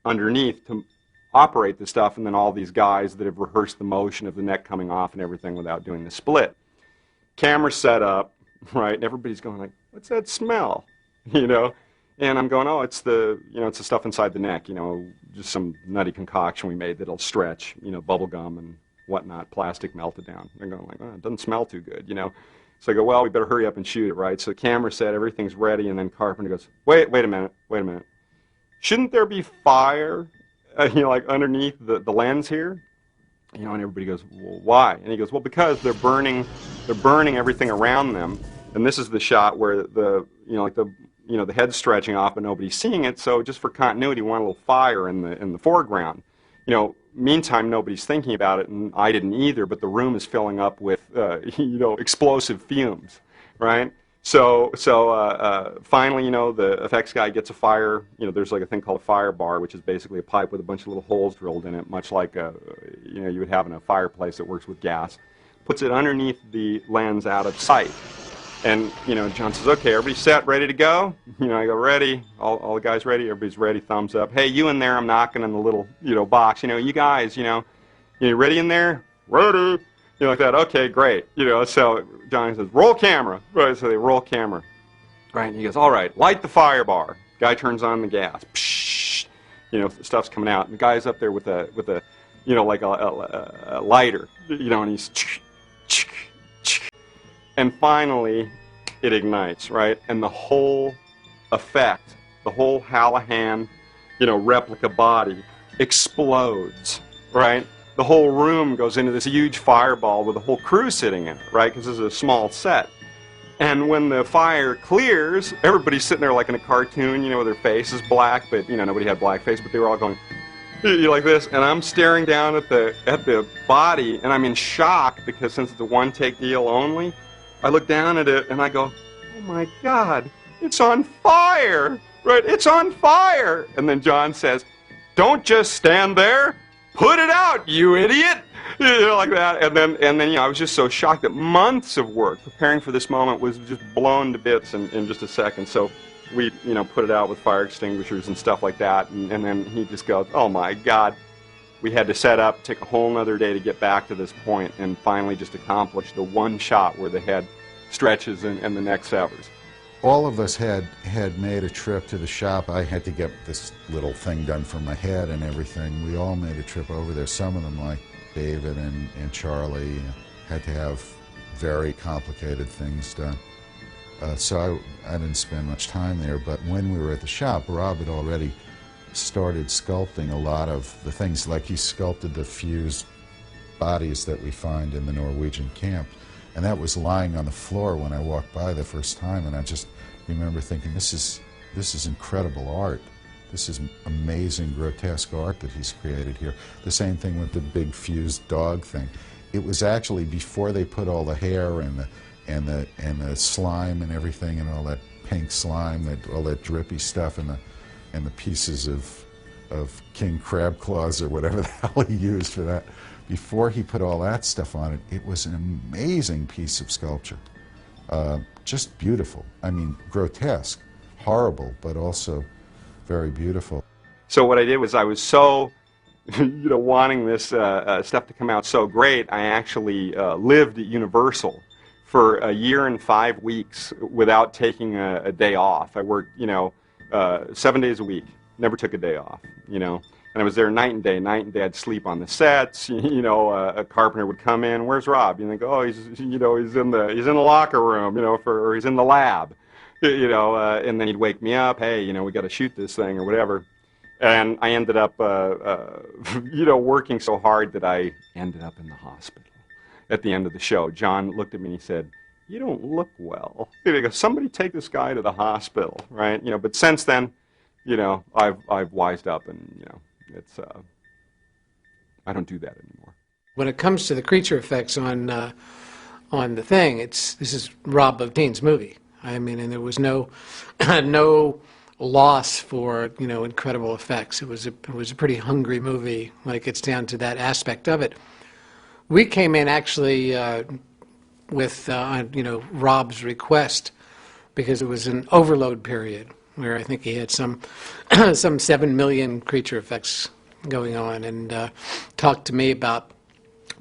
underneath to operate the stuff, and then all these guys that have rehearsed the motion of the neck coming off and everything without doing the split. Camera set up, right, and everybody's going like, what's that smell? You know? And I'm going, oh, it's the, you know, it's the stuff inside the neck, you know, just some nutty concoction we made that'll stretch, you know, bubble gum and whatnot, plastic melted down. They're going like, oh, it doesn't smell too good, you know? So I go, well, we better hurry up and shoot it, right? So the camera said everything's ready, and then Carpenter goes, wait a minute. Shouldn't there be fire, you know, like underneath the lens here? You know, and everybody goes, well, why? And he goes, well, because they're burning everything around them, and this is the shot where the head's stretching off, but nobody's seeing it. So just for continuity, we want a little fire in the foreground. You know, meantime, nobody's thinking about it, and I didn't either, but the room is filling up with, you know, explosive fumes, right? So finally, you know, the effects guy gets a fire, you know, there's like a thing called a fire bar, which is basically a pipe with a bunch of little holes drilled in it, much like, you know, you would have in a fireplace that works with gas. Puts it underneath the lens out of sight. And, you know, John says, okay, everybody set, ready to go? You know, I go, ready. All the guys ready? Everybody's ready, thumbs up. Hey, you in there, I'm knocking on the little, you know, box. You know, you guys, you know, you ready in there? Ready. You know, like that. Okay, great. You know, so Johnny says, roll camera. Right, so they roll camera. Right, and he goes, all right, light the fire bar. Guy turns on the gas. Psh, you know, stuff's coming out. And the guy's up there with a you know, like a lighter, you know, and he's and finally, it ignites, right? And the whole effect, the whole Hallahan, you know, replica body explodes, right? The whole room goes into this huge fireball with the whole crew sitting in it, right? Because this is a small set. And when the fire clears, everybody's sitting there like in a cartoon, you know, with their face is black, but, you know, nobody had black face, but they were all going, like this, and I'm staring down at the body, and I'm in shock because since it's a one-take deal only, I look down at it and I go, oh my God, it's on fire, right? It's on fire. And then John says, don't just stand there, put it out, you idiot. You know, like that. And then you know, I was just so shocked that months of work preparing for this moment was just blown to bits in just a second. So we, you know, put it out with fire extinguishers and stuff like that. And then he just goes, oh my God. We had to set up, take a whole other day to get back to this point, and finally just accomplish the one shot where the head stretches and the neck severs.
All of us had made a trip to the shop. I had to get this little thing done for my head and everything. We all made a trip over there. Some of them, like David and Charlie, had to have very complicated things done. So I didn't spend much time there, but when we were at the shop, Rob had already started sculpting a lot of the things, like he sculpted the fused bodies that we find in the Norwegian camp. And that was lying on the floor when I walked by the first time, and I just remember thinking, this is incredible art. This is amazing, grotesque art that he's created here. The same thing with the big fused dog thing. It was actually before they put all the hair and the slime and everything, and all that pink slime, all that drippy stuff, and the pieces of king crab claws or whatever the hell he used for that. Before he put all that stuff on it, it was an amazing piece of sculpture. Just beautiful. I mean, grotesque, horrible, but also very beautiful.
So what I did was I was so, wanting this stuff to come out so great, I actually lived at Universal for a year and 5 weeks without taking a day off. I worked, 7 days a week, never took a day off, And I was there night and day. I'd sleep on the sets. A Carpenter would come in. Where's Rob? You think, oh, he's in the locker room, or he's in the lab, And then he'd wake me up. Hey, we got to shoot this thing or whatever. And I ended up, working so hard that I ended up in the hospital at the end of the show. John looked at me and he said, "You don't look well." He goes, "Somebody take this guy to the hospital," right? But since then, I've wised up and it's I don't do that anymore.
When it comes to the creature effects on the thing, this is Rob Bottin's movie. I mean, and there was no loss for incredible effects. It was a pretty hungry movie when it gets down to that aspect of it. We came in actually with Rob's request because it was an overload period where I think he had some 7 million creature effects going on, and talked to me about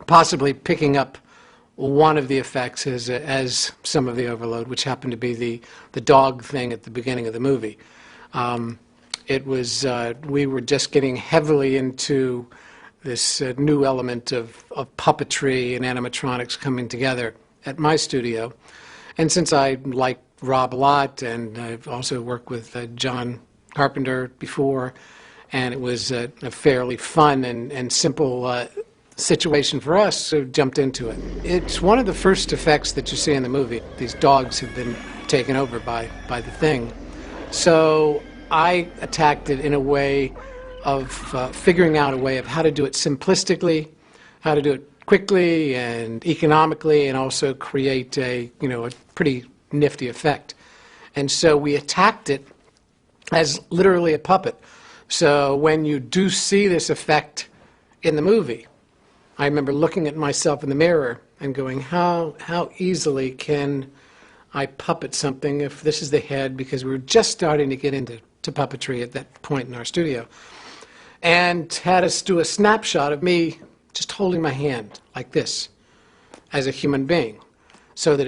possibly picking up one of the effects as some of the overload, which happened to be the dog thing at the beginning of the movie. It was we were just getting heavily into this new element of puppetry and animatronics coming together at my studio, and since I like Rob a lot, and I've also worked with John Carpenter before, and it was a fairly fun and simple situation for us, so jumped into it. It's one of the first effects that you see in the movie. These dogs have been taken over by the thing. So I attacked it in a way of figuring out a way of how to do it simplistically, how to do it quickly and economically, and also create a pretty nifty effect. And so we attacked it as literally a puppet. So when you do see this effect in the movie, I remember looking at myself in the mirror and going, how easily can I puppet something if this is the head, because we were just starting to get into puppetry at that point in our studio, and had us do a snapshot of me just holding my hand like this as a human being, so that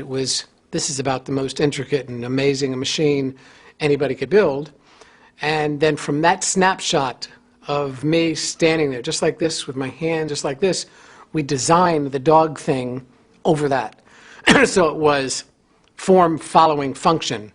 this is about the most intricate and amazing machine anybody could build. And then from that snapshot of me standing there just like this with my hand just like this, we designed the dog thing over that. So it was form following function.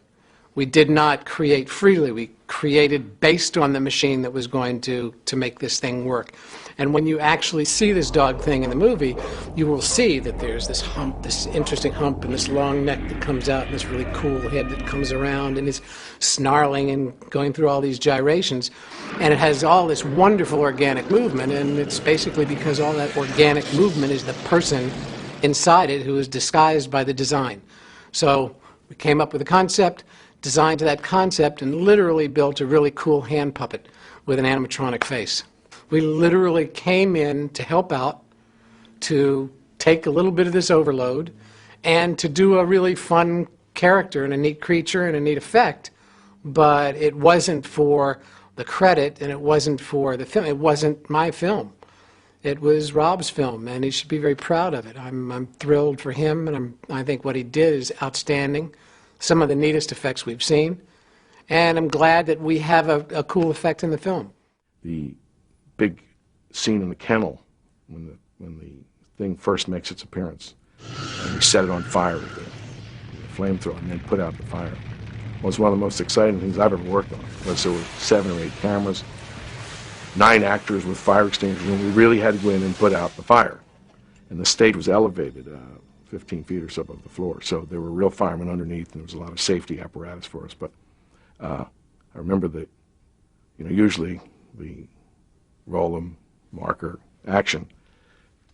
We did not create freely. We created based on the machine that was going to make this thing work. And when you actually see this dog thing in the movie, you will see that there's this hump, this interesting hump, and this long neck that comes out, and this really cool head that comes around, and is snarling and going through all these gyrations. And it has all this wonderful organic movement, and it's basically because all that organic movement is the person inside it who is disguised by the design. So we came up with a concept, designed to that concept, and literally built a really cool hand puppet with an animatronic face. We literally came in to help out, to take a little bit of this overload, and to do a really fun character and a neat creature and a neat effect, but it wasn't for the credit, and it wasn't for the film. It wasn't my film. It was Rob's film, and he should be very proud of it. I'm thrilled for him, and I think what he did is outstanding. Some of the neatest effects we've seen, and I'm glad that we have a cool effect in the film.
The big scene in the kennel when the thing first makes its appearance, and we set it on fire with the flamethrower and then put out the fire, was one of the most exciting things I've ever worked on. Because there were 7 or 8 cameras, 9 actors with fire extinguishers, and we really had to go in and put out the fire. And the stage was elevated 15 feet or so above the floor, so there were real firemen underneath, and there was a lot of safety apparatus for us. But I remember that, usually the roll them, marker, action,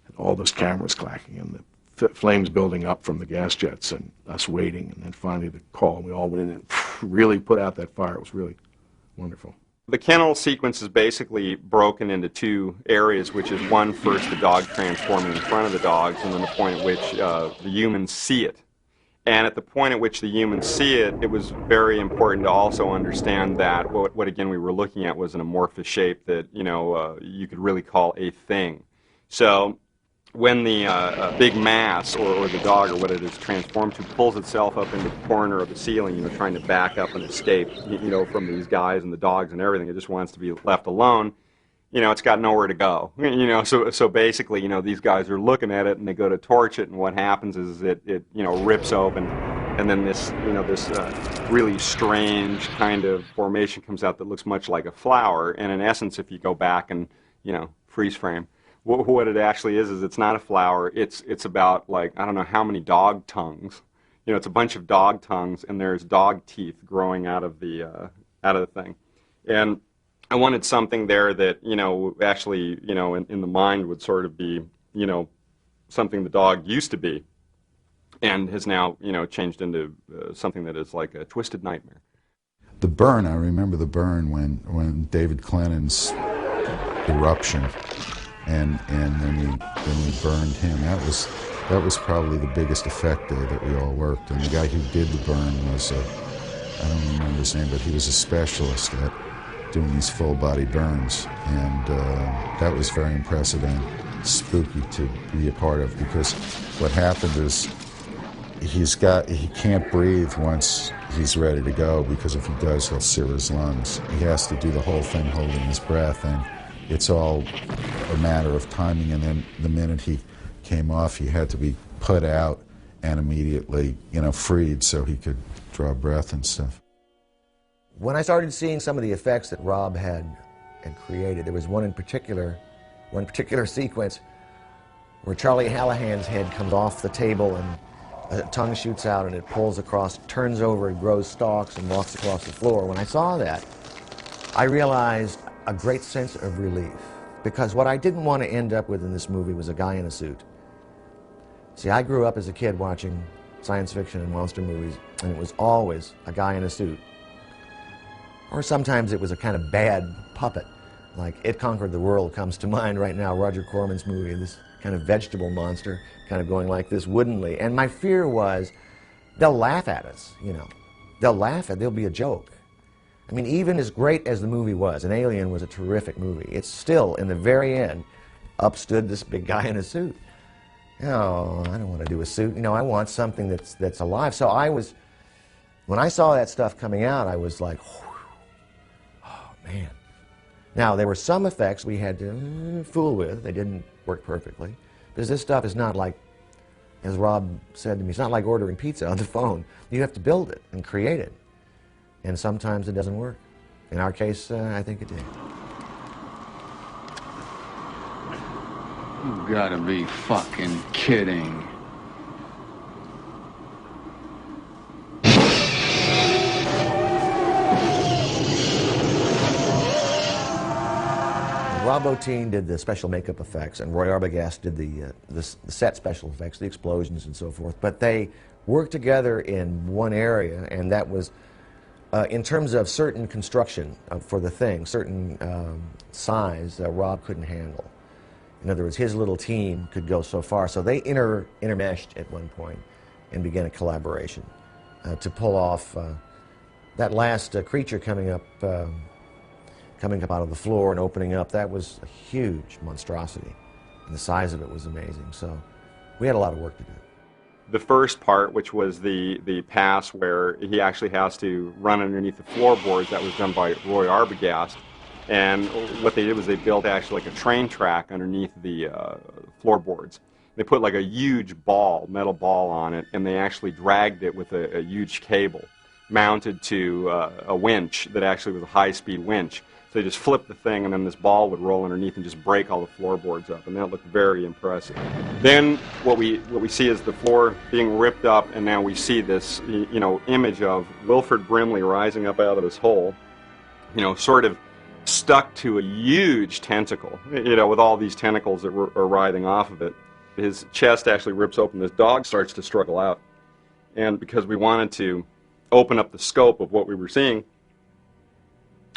and all those cameras clacking, and the flames building up from the gas jets, and us waiting, and then finally the call, and we all went in and really put out that fire. It was really wonderful.
The kennel sequence is basically broken into 2 areas, which is one, first the dog transforming in front of the dogs, and then the point at which the humans see it. And at the point at which the humans see it, it was very important to also understand that what again we were looking at was an amorphous shape that, you know, you could really call a thing. So when the big mass, or the dog, or what it is transformed to, pulls itself up into the corner of the ceiling, you know, trying to back up and escape, you know, from these guys and the dogs and everything, it just wants to be left alone. You know, it's got nowhere to go. You know, so basically, you know, these guys are looking at it and they go to torch it, and what happens is it you know, rips open, and then this, you know, this really strange kind of formation comes out that looks much like a flower. And in essence, if you go back and, you know, freeze frame, what it actually is it's not a flower. It's about, like, I don't know how many dog tongues. You know, it's a bunch of dog tongues, and there's dog teeth growing out of the thing. And I wanted something there that, you know, actually, you know, in the mind would sort of be, you know, something the dog used to be, and has now, you know, changed into something that is like a twisted nightmare.
The burn, I remember the burn when David Clennon's eruption, and then we burned him. That was probably the biggest effect day that we all worked. And the guy who did the burn was I don't remember his name, but he was a specialist at doing these full-body burns, and that was very impressive and spooky to be a part of, because what happened is he can't breathe once he's ready to go, because if he does, he'll sear his lungs. He has to do the whole thing holding his breath, and it's all a matter of timing. And then the minute he came off, he had to be put out and immediately, you know, freed so he could draw breath and stuff.
When I started seeing some of the effects that Rob had created, there was one particular sequence where Charlie Hallahan's head comes off the table and a tongue shoots out and it pulls across, turns over, and grows stalks and walks across the floor. When I saw that, I realized a great sense of relief, because what I didn't want to end up with in this movie was a guy in a suit. See, I grew up as a kid watching science fiction and monster movies, and it was always a guy in a suit. Or sometimes it was a kind of bad puppet, like It Conquered the World comes to mind right now, Roger Corman's movie, this kind of vegetable monster, kind of going like this woodenly. And my fear was, they'll laugh at us, you know. There'll be a joke. I mean, even as great as the movie was, and Alien was a terrific movie, it's still, in the very end, up stood this big guy in a suit. Oh, I don't want to do a suit. You know, I want something that's alive. So when I saw that stuff coming out, I was like, oh, man. Now, there were some effects we had to fool with. They didn't work perfectly. Because this stuff is not like, as Rob said to me, it's not like ordering pizza on the phone. You have to build it and create it. And sometimes it doesn't work. In our case, I think it did.
You gotta be fucking kidding.
Rob Bottin did the special makeup effects, and Roy Arbogast did the set special effects, the explosions and so forth. But they worked together in one area, and that was in terms of certain construction for the thing, certain size that Rob couldn't handle. In other words, his little team could go so far. So they intermeshed at one point and began a collaboration to pull off that last creature coming up out of the floor and opening up. That was a huge monstrosity, and the size of it was amazing. So we had a lot of work to do.
The first part, which was the pass where he actually has to run underneath the floorboards, that was done by Roy Arbogast. And what they did was they built actually like a train track underneath the floorboards. They put like a huge ball, metal ball on it, and they actually dragged it with a huge cable mounted to a winch that actually was a high-speed winch. So they just flipped the thing, and then this ball would roll underneath and just break all the floorboards up, and that looked very impressive. Then what we see is the floor being ripped up, and now we see this, you know, image of Wilford Brimley rising up out of this hole, you know, sort of stuck to a huge tentacle, you know, with all these tentacles that are writhing off of it. His chest actually rips open. This dog starts to struggle out, and because we wanted to open up the scope of what we were seeing,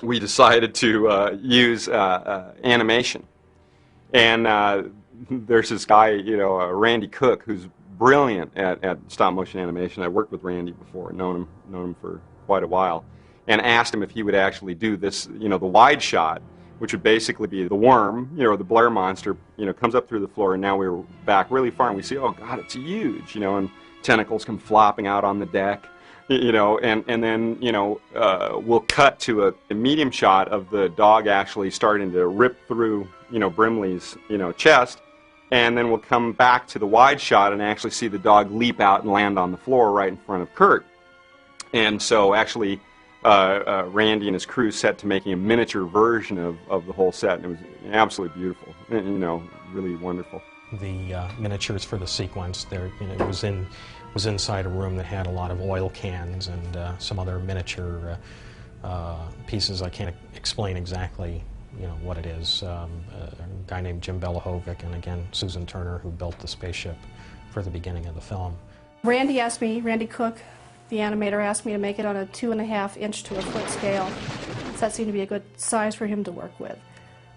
we decided to use animation. And there's this guy, you know, Randy Cook, who's brilliant at stop motion animation. I worked with Randy before, known him for quite a while, and asked him if he would actually do this, you know, the wide shot, which would basically be the worm, you know, the Blair monster, you know, comes up through the floor, and now we were back really far, and we see, oh God, it's huge, you know, and tentacles come flopping out on the deck, you know, and then, you know, we'll cut to a medium shot of the dog actually starting to rip through, you know, Brimley's, you know, chest, and then we'll come back to the wide shot and actually see the dog leap out and land on the floor right in front of Kurt. And so actually Randy and his crew set to making a miniature version of the whole set, and it was absolutely beautiful, and, you know, really wonderful.
The miniatures for the sequence, there, you know, it was inside a room that had a lot of oil cans and some other miniature pieces. I can't explain exactly, you know, what it is. A guy named Jim Belahovic and again Susan Turner, who built the spaceship for the beginning of the film.
Randy Cook, the animator, asked me to make it on a 2.5 inch to a foot scale. So that seemed to be a good size for him to work with.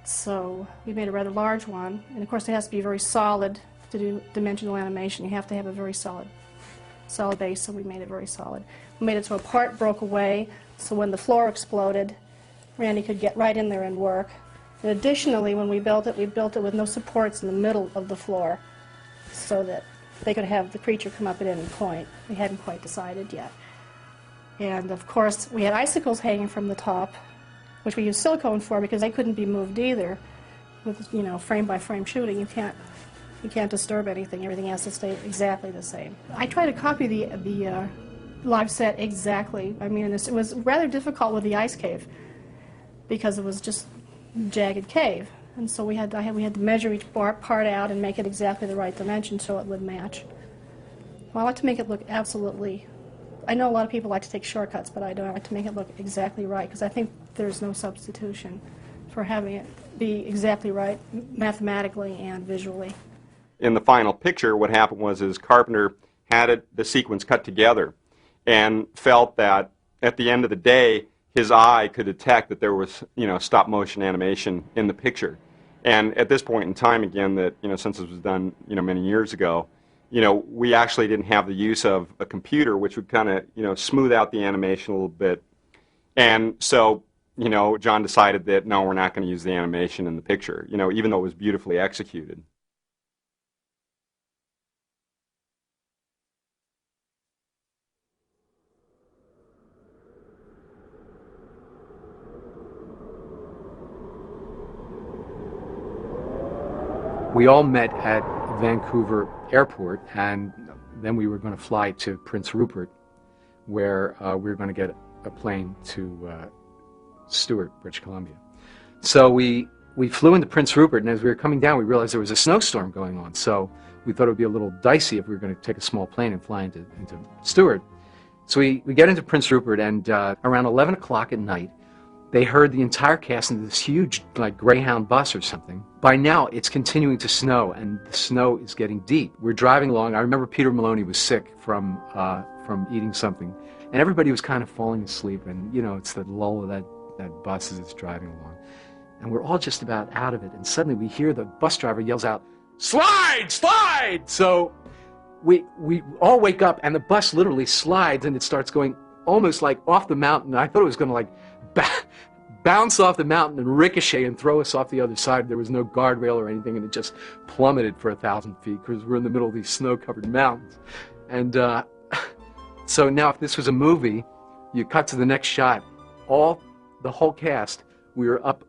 So we made a rather large one, and of course it has to be very solid to do dimensional animation. You have to have a very solid base, so we made it very solid. We made it so a part broke away, so when the floor exploded, Randy could get right in there and work. And additionally, when we built it with no supports in the middle of the floor, so that they could have the creature come up at any point. We hadn't quite decided yet. And of course, we had icicles hanging from the top, which we used silicone for because they couldn't be moved either. With, you know, frame by frame shooting, you can't disturb anything. Everything has to stay exactly the same. I tried to copy the live set exactly. I mean, it was rather difficult with the ice cave because it was just jagged cave. And so we had to measure each part out and make it exactly the right dimension so it would match. Well, I like to make it look absolutely, I know a lot of people like to take shortcuts, but I don't. I like to make it look exactly right because I think there's no substitution for having it be exactly right mathematically and visually.
In the final picture, what happened was Carpenter had the sequence cut together and felt that at the end of the day, his eye could detect that there was, you know, stop motion animation in the picture. And at this point in time, again, that, you know, since it was done, you know, many years ago, you know, we actually didn't have the use of a computer, which would kind of, you know, smooth out the animation a little bit. And so, you know, John decided that, no, we're not going to use the animation in the picture, you know, even though it was beautifully executed.
We all met at Vancouver Airport, and then we were going to fly to Prince Rupert, where we were going to get a plane to Stewart, British Columbia. So we flew into Prince Rupert, and as we were coming down, we realized there was a snowstorm going on. So we thought it would be a little dicey if we were going to take a small plane and fly into Stewart. So we get into Prince Rupert, and around 11 o'clock at night, they heard the entire cast into this huge, like, Greyhound bus or something. By now, it's continuing to snow, and the snow is getting deep. We're driving along. I remember Peter Maloney was sick from eating something, and everybody was kind of falling asleep, and, you know, it's the lull of that bus as it's driving along. And we're all just about out of it, and suddenly we hear the bus driver yells out, "Slide! Slide!" So we all wake up, and the bus literally slides, and it starts going almost like off the mountain. I thought it was going to, like, bounce off the mountain and ricochet and throw us off the other side. There was no guardrail or anything, and it just plummeted for 1,000 feet because we're in the middle of these snow-covered mountains. And so now, if this was a movie, you cut to the next shot. The whole cast, we were up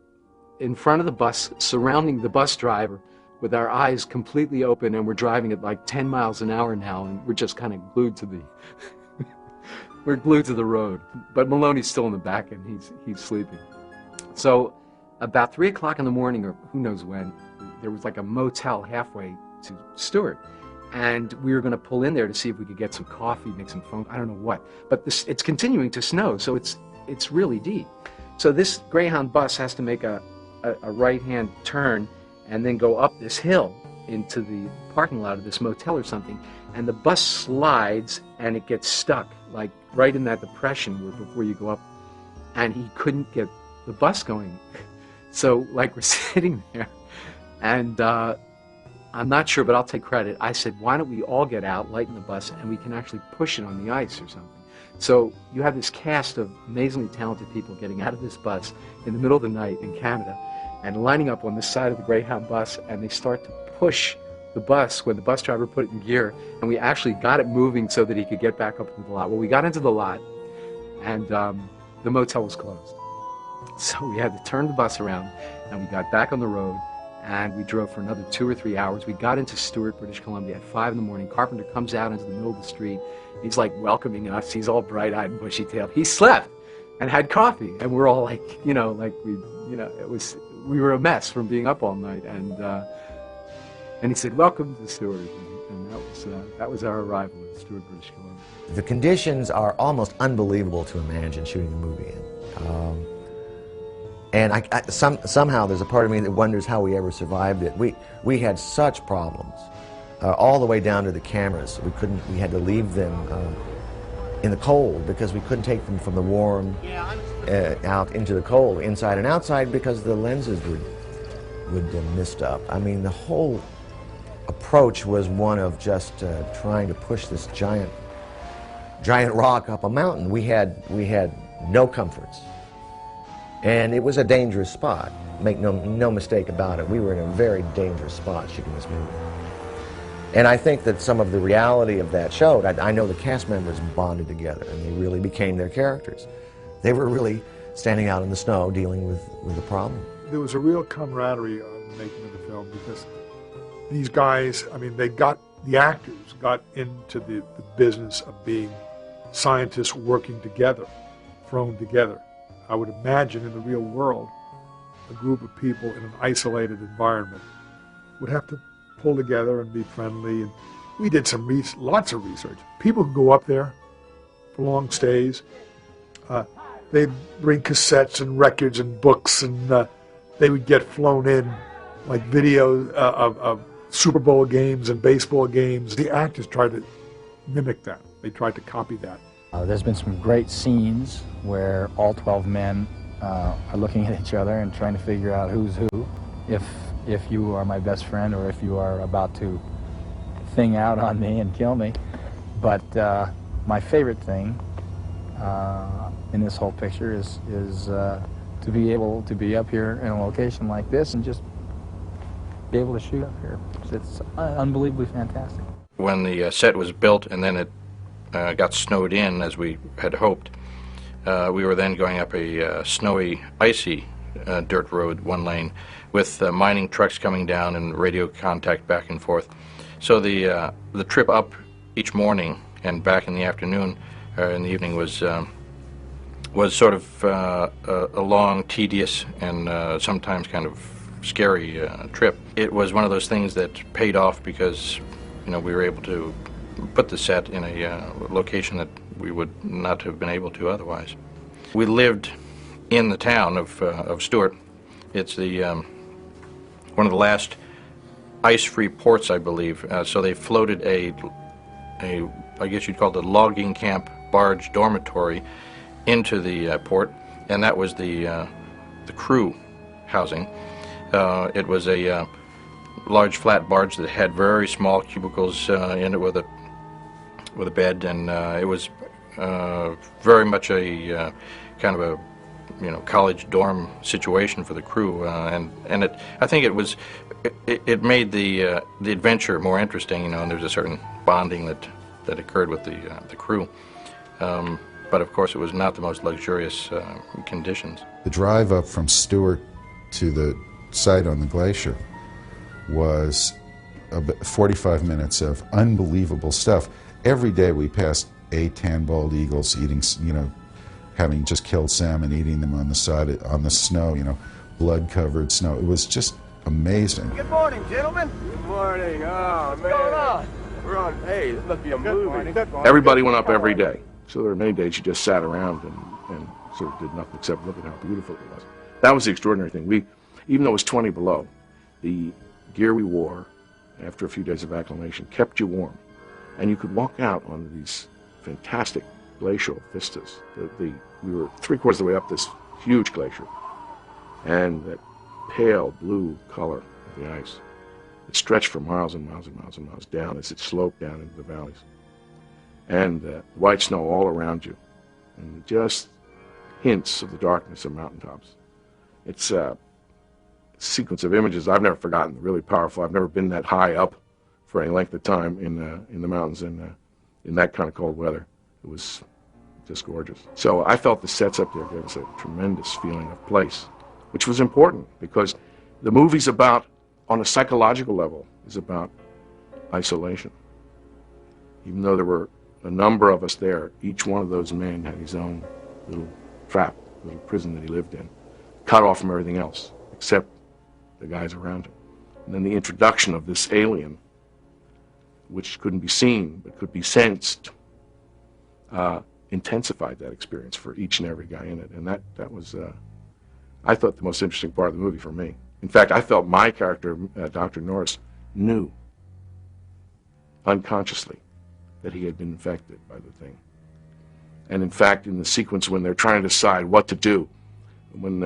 in front of the bus, surrounding the bus driver, with our eyes completely open, and we're driving at like 10 miles an hour now, and we're just kind of glued to the. We're glued to the road, but Maloney's still in the back, and he's sleeping. So about 3 o'clock in the morning, or who knows when, there was like a motel halfway to Stewart, and we were going to pull in there to see if we could get some coffee, make some phone, I don't know what. But it's continuing to snow, so it's really deep. So this Greyhound bus has to make a right-hand turn and then go up this hill into the parking lot of this motel or something, and the bus slides and it gets stuck, like right in that depression before you go up, and he couldn't get the bus going. So, like, we're sitting there, and I'm not sure, but I'll take credit. I said, why don't we all get out, lighten the bus, and we can actually push it on the ice or something. So you have this cast of amazingly talented people getting out of this bus in the middle of the night in Canada and lining up on the side of the Greyhound bus, and they start to push the bus when the bus driver put it in gear, and we actually got it moving so that he could get back up into the lot. Well, we got into the lot, and the motel was closed. So we had to turn the bus around, and we got back on the road, and we drove for another 2 or 3 hours. We got into Stewart, British Columbia at 5 in the morning. Carpenter comes out into the middle of the street. He's like welcoming us. He's all bright-eyed and bushy-tailed. He slept and had coffee, and we're all like, we were a mess from being up all night. And he said, "Welcome to Stewart," and that was our arrival in Stewart, British Columbia.
The conditions are almost unbelievable to imagine shooting a movie in. And somehow there's a part of me that wonders how we ever survived it. We had such problems, all the way down to the cameras. We had to leave them in the cold because we couldn't take them from the warm out into the cold, inside and outside, because the lenses would mist up. I mean, the whole approach was one of just trying to push this giant rock up a mountain. We had no comforts. And it was a dangerous spot. Make no mistake about it. We were in a very dangerous spot shooting this movie. And I think that some of the reality of that showed. I know the cast members bonded together, and they really became their characters. They were really standing out in the snow dealing with the problem.
There was a real camaraderie on the making of the film because these guys, the actors got into the business of being scientists working together, thrown together. I would imagine in the real world, a group of people in an isolated environment would have to pull together and be friendly. And we did lots of research. People who go up there for long stays, they'd bring cassettes and records and books, and they would get flown in like videos of Super Bowl games and baseball games. The actors tried to mimic that. They tried to copy that.
There's been some great scenes where all 12 men are looking at each other and trying to figure out who's who. If you are my best friend or if you are about to thing out on me and kill me. But my favorite thing in this whole picture is to be able to be up here in a location like this and just be able to shoot up here. It's unbelievably fantastic.
When the set was built and then it got snowed in, as we had hoped, we were then going up a snowy, icy dirt road, one lane, with mining trucks coming down and radio contact back and forth. So the trip up each morning and back in the afternoon, in the evening, was sort of a long, tedious, and sometimes kind of scary trip. It was one of those things that paid off because, we were able to put the set in a location that we would not have been able to otherwise. We lived in the town of Stewart. It's the one of the last ice-free ports, I believe. So they floated a I guess you'd call it a logging camp barge dormitory into the port, and that was the crew housing. It was a large flat barge that had very small cubicles in it with a bed, and it was very much a kind of a college dorm situation for the crew, and I think it made the adventure more interesting, and there's a certain bonding that occurred with the crew. But of course, it was not the most luxurious conditions.
The drive up from Stewart to the site on the glacier was 45 minutes of unbelievable stuff. Every day we passed 8 tan-balled eagles eating, having just killed salmon, eating them on the side, on the snow, blood-covered snow. It was just amazing.
Good morning, gentlemen. Good morning. Oh, man. What's going on? We're on, hey, this must be a movie.
Everybody went up every day. So there were many days you just sat around and sort of did nothing except look at how beautiful it was. That was the extraordinary thing. Even though it was 20 below, the gear we wore after a few days of acclimation kept you warm. And you could walk out on these fantastic glacial vistas. We were 3/4 of the way up this huge glacier, and that pale blue color of the ice. that stretched for miles and miles and miles and miles down as it sloped down into the valleys. And white snow all around you, and just hints of the darkness of mountaintops. It's a sequence of images I've never forgotten, really powerful. I've never been that high up for any length of time in the mountains in that kind of cold weather. It was just gorgeous. So I felt the sets up there gave us a tremendous feeling of place, which was important because the movie's about, on a psychological level, is about isolation. Even though there were a number of us there, each one of those men had his own little trap, little prison that he lived in, cut off from everything else, except the guys around him. And then the introduction of this alien, which couldn't be seen, but could be sensed, intensified that experience for each and every guy in it. And that was, I thought, the most interesting part of the movie for me. In fact, I felt my character, Dr. Norris, knew, unconsciously, that he had been infected by the thing. And in fact, in the sequence when they're trying to decide what to do, when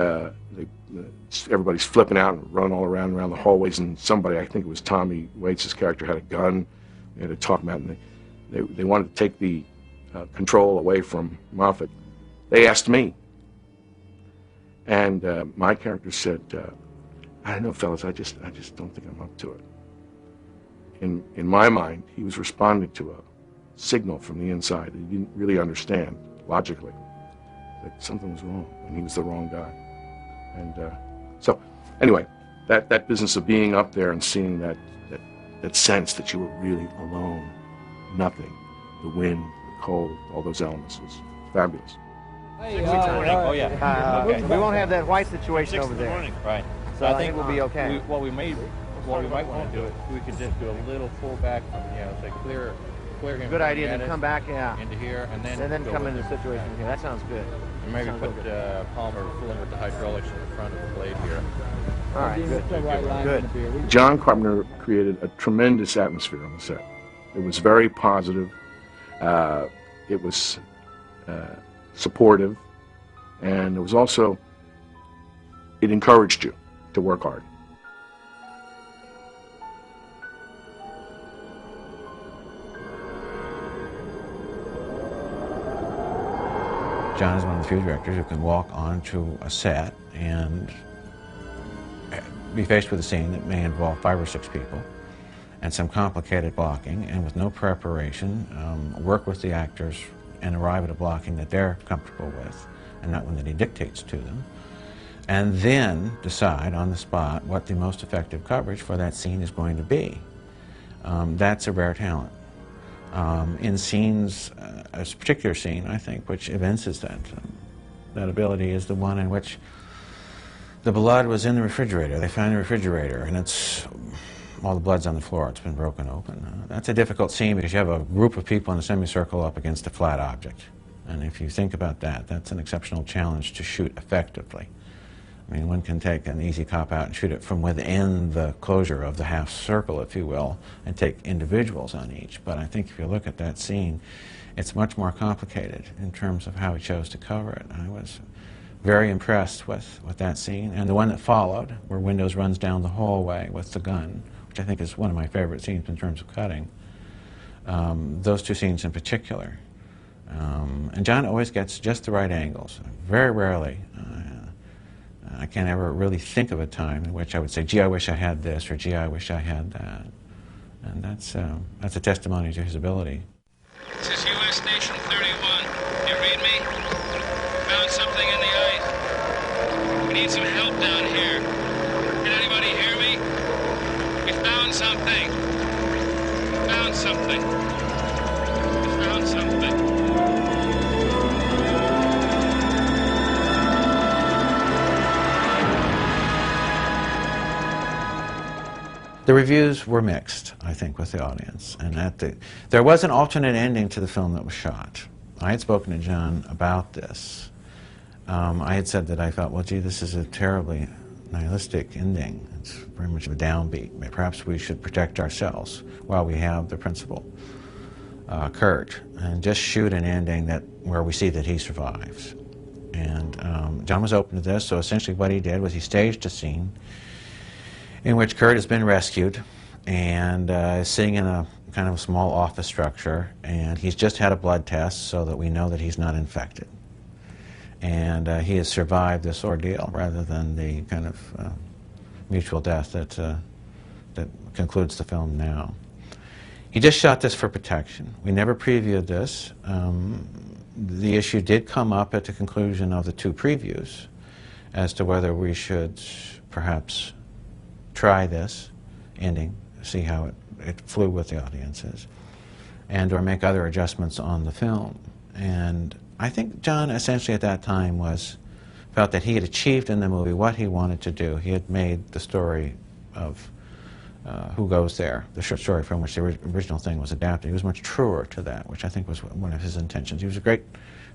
everybody's flipping out and running all around the hallways, and somebody, I think it was Tommy Waits' character, had a gun, they had to talk about it, and they wanted to take the control away from Moffat. They asked me. And my character said, I don't know, fellas, I just don't think I'm up to it. In my mind, he was responding to a signal from the inside that he didn't really understand logically, that something was wrong and he was the wrong guy. And so anyway, that business of being up there and seeing that sense that you were really alone, nothing, the wind, the cold, all those elements was fabulous.
Oh yeah. Okay. We won't have that white situation over there.
Right.
So I think we'll be okay.
What we might want to do, we could just do a little pullback from, say clear him.
Good idea to come back,
into here, and then
come into the situation here. That sounds good.
And maybe put Palmer fooling with the hydraulics in the front of the blade here.
All right, good.
John Carpenter created a tremendous atmosphere on the set. It was very positive. It was supportive, and it was also, it encouraged you to work hard.
John is one of the few directors who can walk onto a set and be faced with a scene that may involve 5 or 6 people and some complicated blocking, and with no preparation, work with the actors and arrive at a blocking that they're comfortable with and not one that he dictates to them, and then decide on the spot what the most effective coverage for that scene is going to be. That's a rare talent. In scenes, a particular scene, I think, which evinces that ability is the one in which the blood was in the refrigerator. They found the refrigerator, and all the blood's on the floor. It's been broken open. That's a difficult scene because you have a group of people in a semicircle up against a flat object. And if you think about that, that's an exceptional challenge to shoot effectively. I mean, one can take an easy cop-out and shoot it from within the closure of the half circle, if you will, and take individuals on each. But I think if you look at that scene, it's much more complicated in terms of how he chose to cover it. I was very impressed with that scene. And the one that followed, where Windows runs down the hallway with the gun, which I think is one of my favorite scenes in terms of cutting. Those 2 scenes in particular. And John always gets just the right angles. Very rarely. I can't ever really think of a time in which I would say, gee, I wish I had this, or gee, I wish I had that. And that's a testimony to his ability.
This is U.S. Station 31. You read me? Found something in the ice. We need some help down here. Can anybody hear me? We found something. Found something. We found something.
The reviews were mixed, I think, with the audience. And there was an alternate ending to the film that was shot. I had spoken to John about this. I had said that I felt, well, gee, this is a terribly nihilistic ending. It's very much of a downbeat. Perhaps we should protect ourselves while we have the principal, Kurt, and just shoot an ending where we see that he survives. And John was open to this, so essentially what he did was he staged a scene in which Kurt has been rescued, and sitting in a kind of a small office structure, and he's just had a blood test so that we know that he's not infected. And he has survived this ordeal rather than the kind of mutual death that concludes the film now. He just shot this for protection. We never previewed this. The issue did come up at the conclusion of the 2 previews as to whether we should perhaps try this ending, see how it flew with the audiences, and or make other adjustments on the film. And I think John essentially at that time felt that he had achieved in the movie what he wanted to do. He had made the story of Who Goes There, the short story from which the original thing was adapted. He was much truer to that, which I think was one of his intentions. He was a great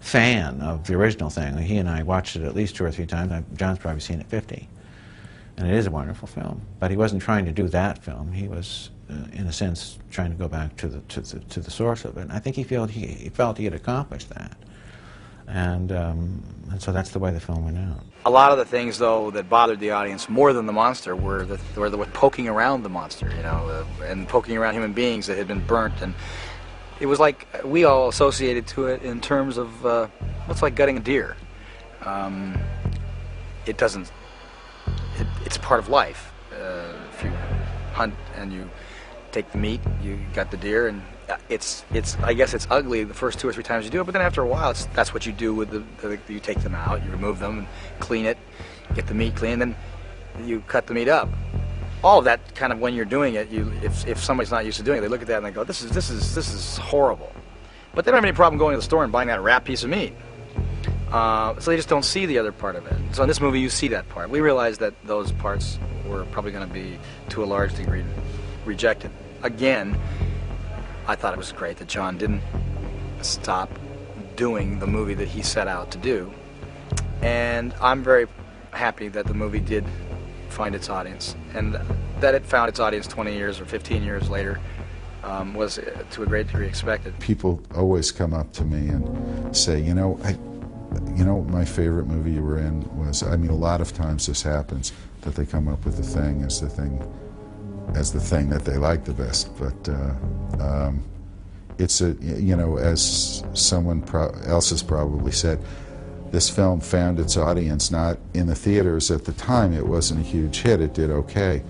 fan of the original thing. He and I watched it at least 2 or 3 times. John's probably seen it 50. And it is a wonderful film. But he wasn't trying to do that film. He was, in a sense, trying to go back to the source of it. And I think he felt he had accomplished that. And so that's the way the film went out.
A lot of the things, though, that bothered the audience more than the monster were the poking around the monster, you know, and poking around human beings that had been burnt. And it was like we all associated to it in terms of what's like gutting a deer. It doesn't. It's part of life. If you hunt and you take the meat, you gut the deer, and it's. I guess it's ugly the first 2 or 3 times you do it, but then after a while, that's what you do with you take them out, you remove them, and clean it, get the meat clean, and then you cut the meat up. All of that kind of when you're doing it, if somebody's not used to doing it, they look at that and they go, this is horrible. But they don't have any problem going to the store and buying that wrapped piece of meat. So they just don't see the other part of it. So in this movie, you see that part. We realized that those parts were probably going to be, to a large degree, rejected. Again, I thought it was great that John didn't stop doing the movie that he set out to do. And I'm very happy that the movie did find its audience. And that it found its audience 20 years or 15 years later was, to a great degree, expected.
People always come up to me and say, you know, my favorite movie you were in was, I mean, a lot of times this happens, that they come up with the thing as the thing that they like the best. But it's a, you know, as someone else has probably said, this film found its audience not in the theaters at the time. It wasn't a huge hit. It did okay.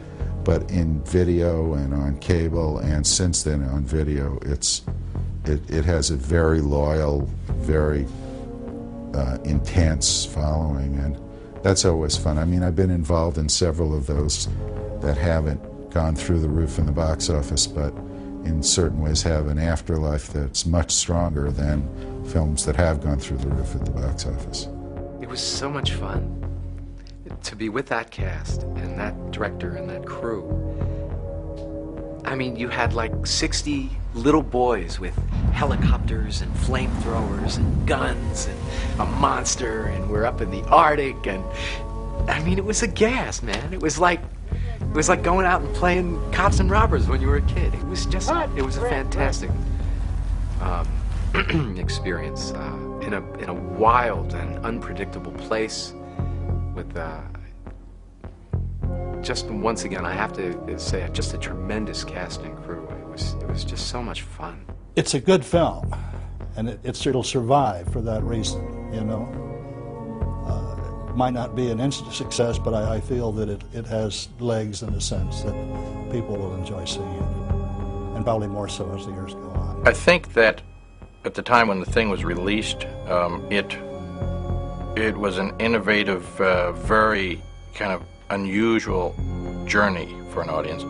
But in video and on cable, and since then on video, it has a very loyal, very intense following, and that's always fun. I mean, I've been involved in several of those that haven't gone through the roof in the box office, but in certain ways have an afterlife that's much stronger than films that have gone through the roof at the box office.
It was so much fun to be with that cast and that director and that crew. I mean, you had like 60 little boys with helicopters and flamethrowers and guns and a monster, and we're up in the Arctic, and I mean, it was a gas, man. It was like going out and playing cops and robbers when you were a kid. It was just, it was a fantastic experience in a wild and unpredictable place with just once again, I have to say, just a tremendous cast and crew. It was just so much fun.
It's a good film, and it'll survive for that reason, you know. It might not be an instant success, but I feel that it has legs in the sense that people will enjoy seeing it, and probably more so as the years go on.
I think that at the time when the thing was released, it was an innovative, very kind of unusual journey for an audience.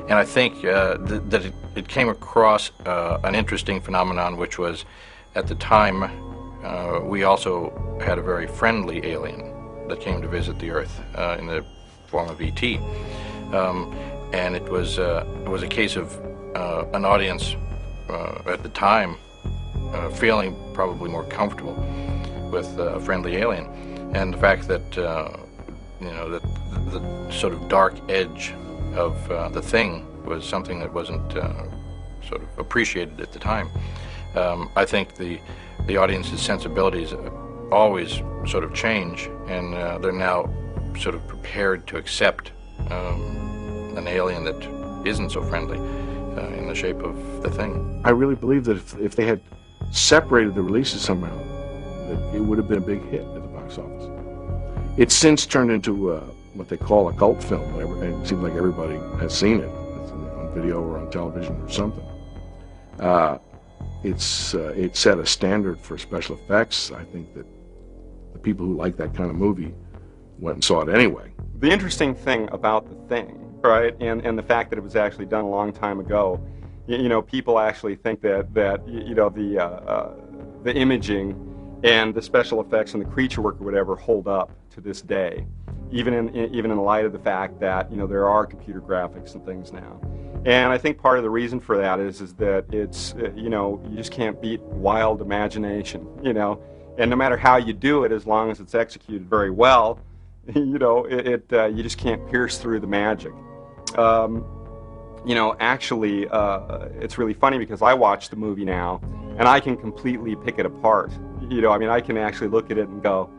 And I think that it came across an interesting phenomenon, which was, at the time, we also had a very friendly alien that came to visit the Earth in the form of E.T. And it was a case of an audience at the time feeling probably more comfortable with a friendly alien, and the fact that you know, that the sort of dark edge of the thing was something that wasn't sort of appreciated at the time. I think the audience's sensibilities always sort of change, and they're now sort of prepared to accept an alien that isn't so friendly in the shape of the Thing.
I really believe that if they had separated the releases somehow, that it would have been a big hit at the box office. It's since turned into what they call a cult film. It seems like everybody has seen it. It's on video or on television or something. It set a standard for special effects. I think that the people who like that kind of movie went and saw it anyway.
The interesting thing about The Thing, right, and the fact that it was actually done a long time ago, you know, people actually think that you know, the imaging and the special effects and the creature work or whatever hold up to this day, even in light of the fact that, you know, there are computer graphics and things now. And I think part of the reason for that is that it's, you know, you just can't beat wild imagination, you know, and no matter how you do it, as long as it's executed very well, you know, you just can't pierce through the magic. You know, actually, it's really funny because I watch the movie now and I can completely pick it apart. You know, I mean, I can actually look at it and go,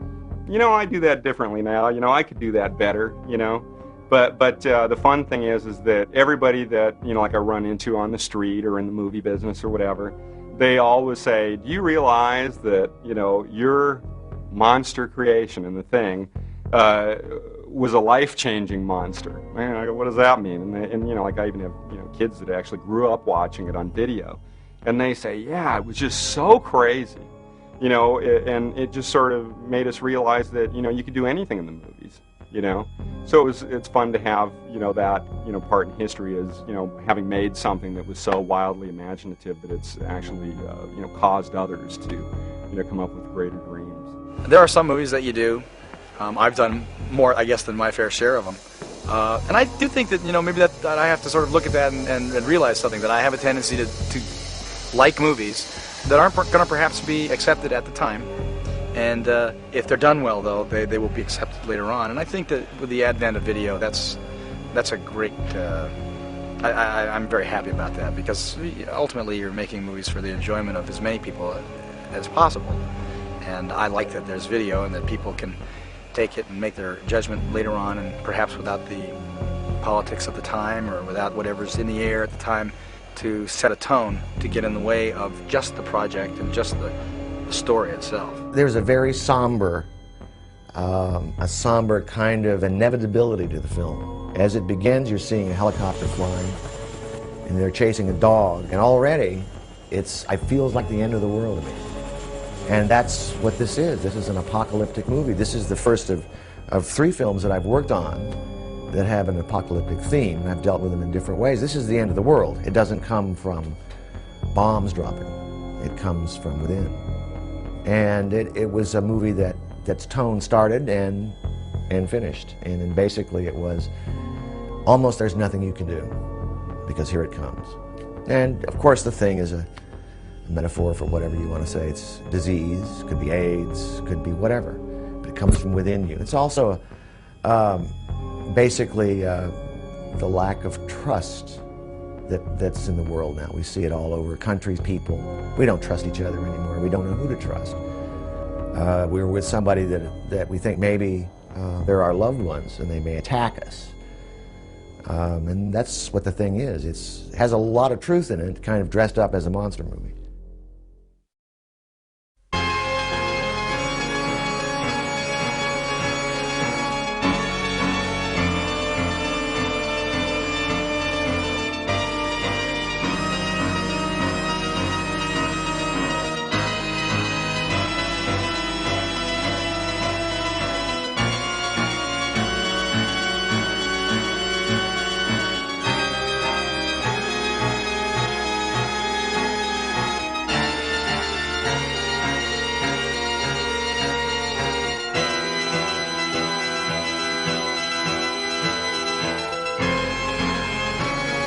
you know, I do that differently now. You know, I could do that better, you know. But the fun thing is that everybody that, you know, like I run into on the street or in the movie business or whatever, they always say, do you realize that, you know, your monster creation in The Thing was a life-changing monster? Man, I go, what does that mean? And you know, like I even have, you know, kids that actually grew up watching it on video, and they say, yeah, it was just so crazy, you know, and it just sort of made us realize that, you know, you could do anything in the movies, you know. So it's fun to have, you know, that, you know, part in history is, you know, having made something that was so wildly imaginative that it's actually, you know, caused others to, you know, come up with greater dreams.
There are some movies that you do. I've done more, I guess, than my fair share of them. And I do think that, you know, maybe that I have to sort of look at that and realize something, that I have a tendency to like movies that aren't going to perhaps be accepted at the time. And if they're done well, though, they will be accepted later on. And I think that with the advent of video, that's a great... I'm very happy about that, because ultimately you're making movies for the enjoyment of as many people as possible. And I like that there's video and that people can take it and make their judgment later on, and perhaps without the politics of the time or without whatever's in the air at the time to set a tone to get in the way of just the project and just the story itself.
There's a very somber kind of inevitability to the film. As it begins, you're seeing a helicopter flying, and they're chasing a dog, and already it feels like the end of the world to me. And that's what this is. This is an apocalyptic movie. This is the first of 3 films that I've worked on that have an apocalyptic theme, and I've dealt with them in different ways. This is the end of the world. It doesn't come from bombs dropping. It comes from within. And it was a movie that's tone started and finished. And basically it was almost there's nothing you can do, because here it comes. And of course The Thing is a metaphor for whatever you want to say. It's disease, could be AIDS, could be whatever, but it comes from within you. It's also basically the lack of trust that's in the world now. We see it all over, countries, people. We don't trust each other anymore. We don't know who to trust. We're with somebody that we think maybe they're our loved ones and they may attack us. And that's what The Thing is. It has a lot of truth in it, kind of dressed up as a monster movie.